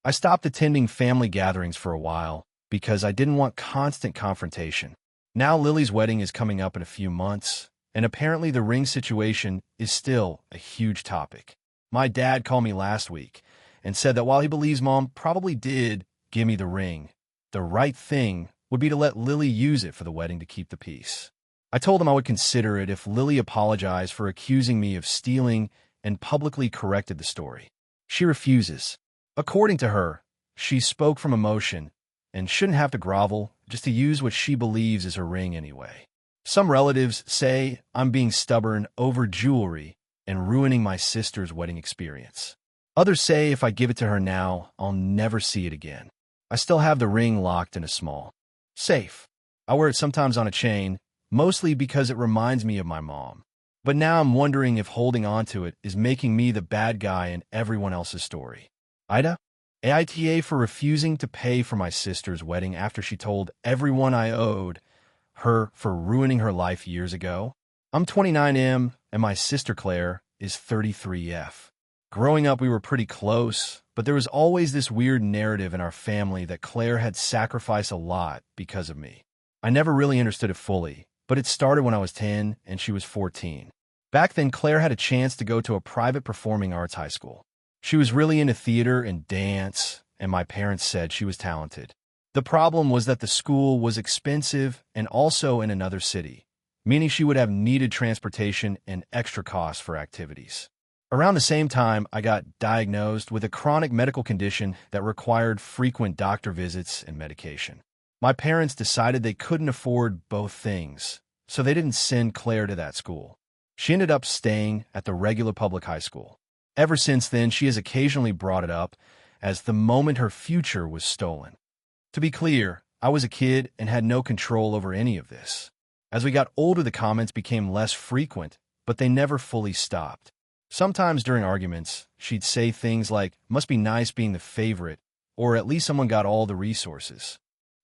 I stopped attending family gatherings for a while because I didn't want constant confrontation. Now Lily's wedding is coming up in a few months, and apparently the ring situation is still a huge topic. My dad called me last week and said that while he believes Mom probably did give me the ring, the right thing would be to let Lily use it for the wedding to keep the peace. I told him I would consider it if Lily apologized for accusing me of stealing and publicly corrected the story. She refuses. According to her, she spoke from emotion and shouldn't have to grovel just to use what she believes is her ring anyway. Some relatives say I'm being stubborn over jewelry and ruining my sister's wedding experience. Others say if I give it to her now, I'll never see it again. I still have the ring locked in a small safe. I wear it sometimes on a chain, mostly because it reminds me of my mom. But now I'm wondering if holding on to it is making me the bad guy in everyone else's story. AITA? AITA for refusing to pay for my sister's wedding after she told everyone I owed her for ruining her life years ago. I'm 29M and my sister Claire is 33F. Growing up, we were pretty close, but there was always this weird narrative in our family that Claire had sacrificed a lot because of me. I never really understood it fully, but it started when I was 10 and she was 14. Back then, Claire had a chance to go to a private performing arts high school. She was really into theater and dance, and my parents said she was talented. The problem was that the school was expensive and also in another city, meaning she would have needed transportation and extra costs for activities. Around the same time, I got diagnosed with a chronic medical condition that required frequent doctor visits and medication. My parents decided they couldn't afford both things, so they didn't send Claire to that school. She ended up staying at the regular public high school. Ever since then, she has occasionally brought it up as the moment her future was stolen. To be clear, I was a kid and had no control over any of this. As we got older, the comments became less frequent, but they never fully stopped. Sometimes during arguments, she'd say things like, "Must be nice being the favorite," or "At least someone got all the resources."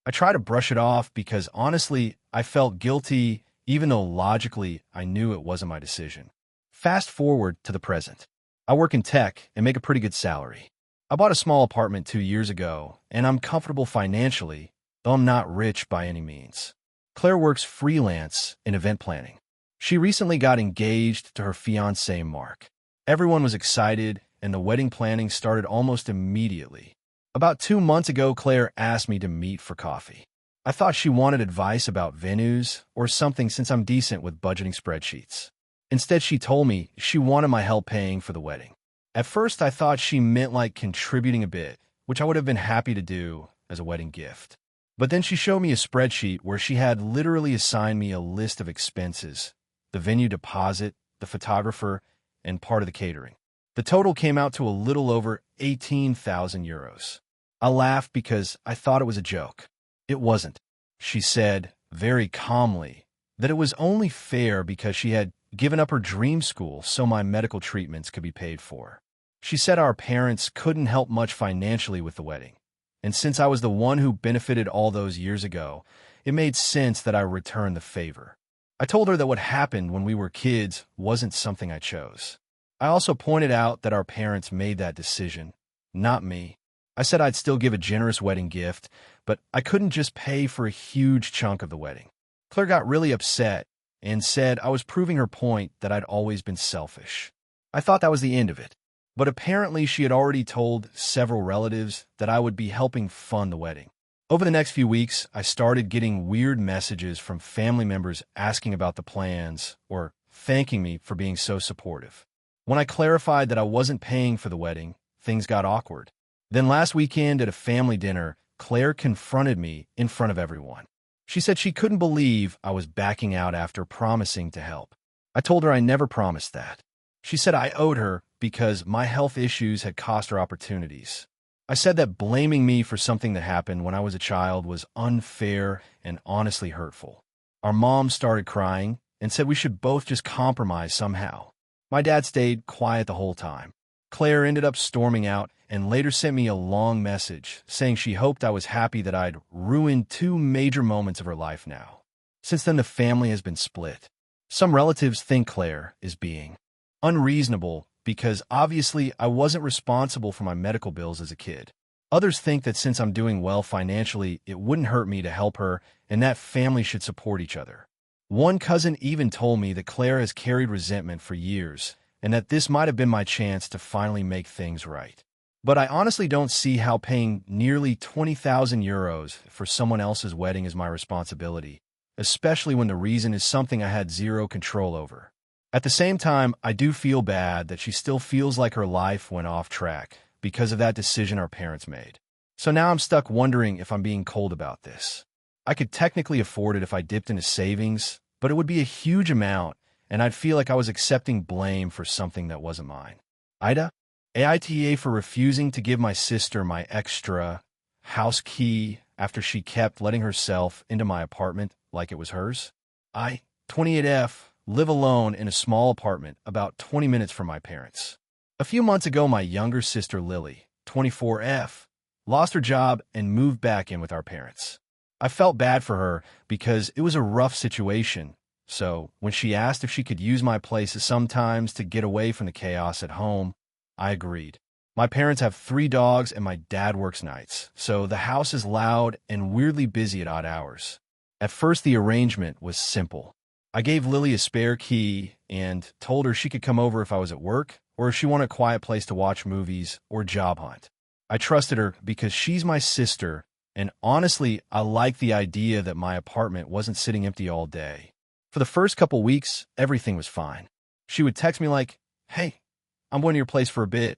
I try to brush it off because honestly, I felt guilty even though logically I knew it wasn't my decision. Fast forward to the present. I work in tech and make a pretty good salary. I bought a small apartment 2 years ago, and I'm comfortable financially, though I'm not rich by any means. Claire works freelance in event planning. She recently got engaged to her fiancé, Mark. Everyone was excited, and the wedding planning started almost immediately. About 2 months ago, Claire asked me to meet for coffee. I thought she wanted advice about venues or something since I'm decent with budgeting spreadsheets. Instead, she told me she wanted my help paying for the wedding. At first, I thought she meant like contributing a bit, which I would have been happy to do as a wedding gift. But then she showed me a spreadsheet where she had literally assigned me a list of expenses: the venue deposit, the photographer, and part of the catering. The total came out to a little over 18,000 euros. I laughed because I thought it was a joke. It wasn't. She said, very calmly, that it was only fair because she had given up her dream school so my medical treatments could be paid for. She said our parents couldn't help much financially with the wedding, and since I was the one who benefited all those years ago, it made sense that I return the favor. I told her that what happened when we were kids wasn't something I chose. I also pointed out that our parents made that decision, not me. I said I'd still give a generous wedding gift, but I couldn't just pay for a huge chunk of the wedding. Claire got really upset and said I was proving her point that I'd always been selfish. I thought that was the end of it, but apparently she had already told several relatives that I would be helping fund the wedding. Over the next few weeks, I started getting weird messages from family members asking about the plans or thanking me for being so supportive. When I clarified that I wasn't paying for the wedding, things got awkward. Then last weekend at a family dinner, Claire confronted me in front of everyone. She said she couldn't believe I was backing out after promising to help. I told her I never promised that. She said I owed her because my health issues had cost her opportunities. I said that blaming me for something that happened when I was a child was unfair and honestly hurtful. Our mom started crying and said we should both just compromise somehow. My dad stayed quiet the whole time. Claire ended up storming out and later sent me a long message saying she hoped I was happy that I'd ruined two major moments of her life now. Since then, the family has been split. Some relatives think Claire is being unreasonable because obviously I wasn't responsible for my medical bills as a kid. Others think that since I'm doing well financially, it wouldn't hurt me to help her and that family should support each other. One cousin even told me that Claire has carried resentment for years and that this might have been my chance to finally make things right. But I honestly don't see how paying nearly 20,000 euros for someone else's wedding is my responsibility, especially when the reason is something I had zero control over. At the same time, I do feel bad that she still feels like her life went off track because of that decision our parents made. So now I'm stuck wondering if I'm being cold about this. I could technically afford it if I dipped into savings, but it would be a huge amount, and I'd feel like I was accepting blame for something that wasn't mine. AITA? AITA for refusing to give my sister my extra house key after she kept letting herself into my apartment like it was hers. I, 28F, live alone in a small apartment about 20 minutes from my parents. A few months ago, my younger sister Lily, 24F, lost her job and moved back in with our parents. I felt bad for her because it was a rough situation, so when she asked if she could use my place sometimes to get away from the chaos at home, I agreed. My parents have 3 dogs and my dad works nights, so the house is loud and weirdly busy at odd hours. At first, the arrangement was simple. I gave Lily a spare key and told her she could come over if I was at work or if she wanted a quiet place to watch movies or job hunt. I trusted her because she's my sister, and honestly, I liked the idea that my apartment wasn't sitting empty all day. For the first couple weeks, everything was fine. She would text me like, "Hey, I'm going to your place for a bit,"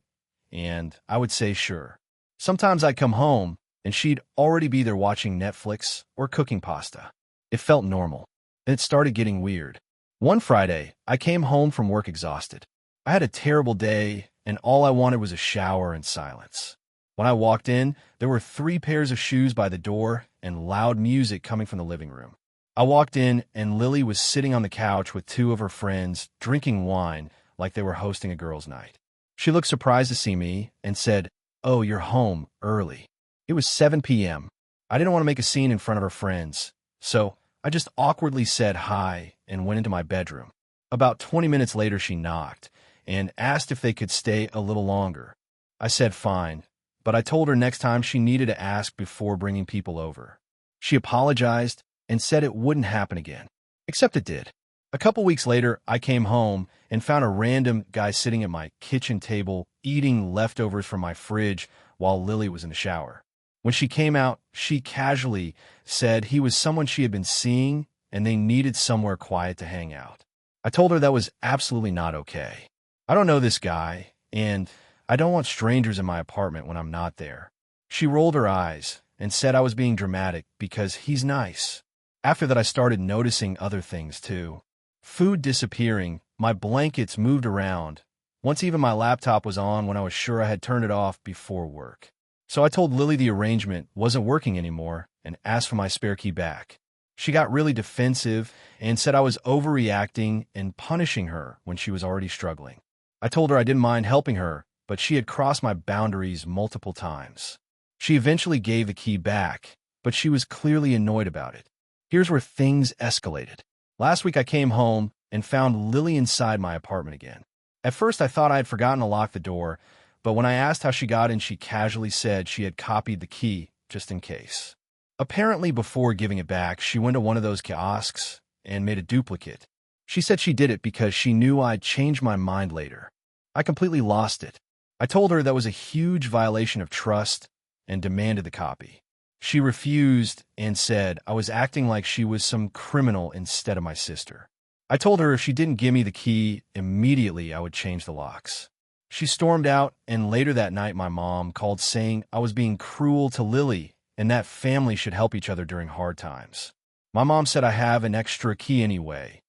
and I would say sure. Sometimes I'd come home, and she'd already be there watching Netflix or cooking pasta. It felt normal. Then it started getting weird. One Friday, I came home from work exhausted. I had a terrible day, and all I wanted was a shower and silence. When I walked in, there were 3 pairs of shoes by the door and loud music coming from the living room. I walked in, and Lily was sitting on the couch with 2 of her friends, drinking wine like they were hosting a girls' night. She looked surprised to see me and said, "Oh, you're home early." It was 7 p.m. I didn't want to make a scene in front of her friends, so I just awkwardly said hi and went into my bedroom. About 20 minutes later, she knocked and asked if they could stay a little longer. I said fine, but I told her next time she needed to ask before bringing people over. She apologized and said it wouldn't happen again, except it did. A couple weeks later, I came home and found a random guy sitting at my kitchen table eating leftovers from my fridge while Lily was in the shower. When she came out, she casually said he was someone she had been seeing and they needed somewhere quiet to hang out. I told her that was absolutely not okay. I don't know this guy, and I don't want strangers in my apartment when I'm not there. She rolled her eyes and said I was being dramatic because he's nice. After that, I started noticing other things too. Food disappearing, my blankets moved around. Once even my laptop was on when I was sure I had turned it off before work. So I told Lily the arrangement wasn't working anymore and asked for my spare key back. She got really defensive and said I was overreacting and punishing her when she was already struggling. I told her I didn't mind helping her, but she had crossed my boundaries multiple times. She eventually gave the key back, but she was clearly annoyed about it. Here's where things escalated. Last week I came home and found Lily inside my apartment again. At first I thought I had forgotten to lock the door, but when I asked how she got in, she casually said she had copied the key just in case. Apparently, before giving it back, she went to one of those kiosks and made a duplicate. She said she did it because she knew I'd change my mind later. I completely lost it. I told her that was a huge violation of trust and demanded the copy. She refused and said I was acting like she was some criminal instead of my sister. I told her if she didn't give me the key immediately, I would change the locks. She stormed out, and later that night my mom called saying I was being cruel to Lily and that family should help each other during hard times. My mom said I have an extra key anyway,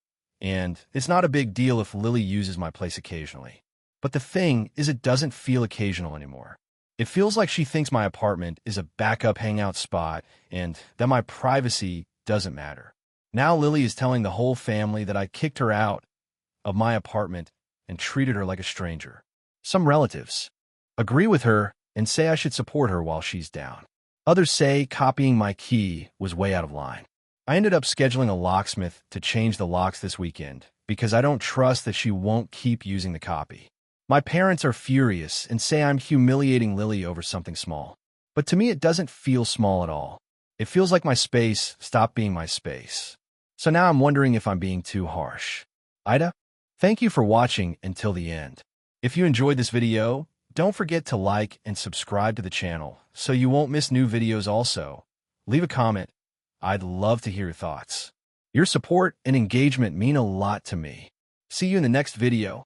and it's not a big deal if Lily uses my place occasionally. But the thing is, it doesn't feel occasional anymore. It feels like she thinks my apartment is a backup hangout spot and that my privacy doesn't matter. Now Lily is telling the whole family that I kicked her out of my apartment and treated her like a stranger. Some relatives agree with her and say I should support her while she's down. Others say copying my key was way out of line. I ended up scheduling a locksmith to change the locks this weekend because I don't trust that she won't keep using the copy. My parents are furious and say I'm humiliating Lily over something small. But to me, it doesn't feel small at all. It feels like my space stopped being my space. So now I'm wondering if I'm being too harsh. AITA, thank you for watching until the end. If you enjoyed this video, don't forget to like and subscribe to the channel so you won't miss new videos also. Leave a comment. I'd love to hear your thoughts. Your support and engagement mean a lot to me. See you in the next video.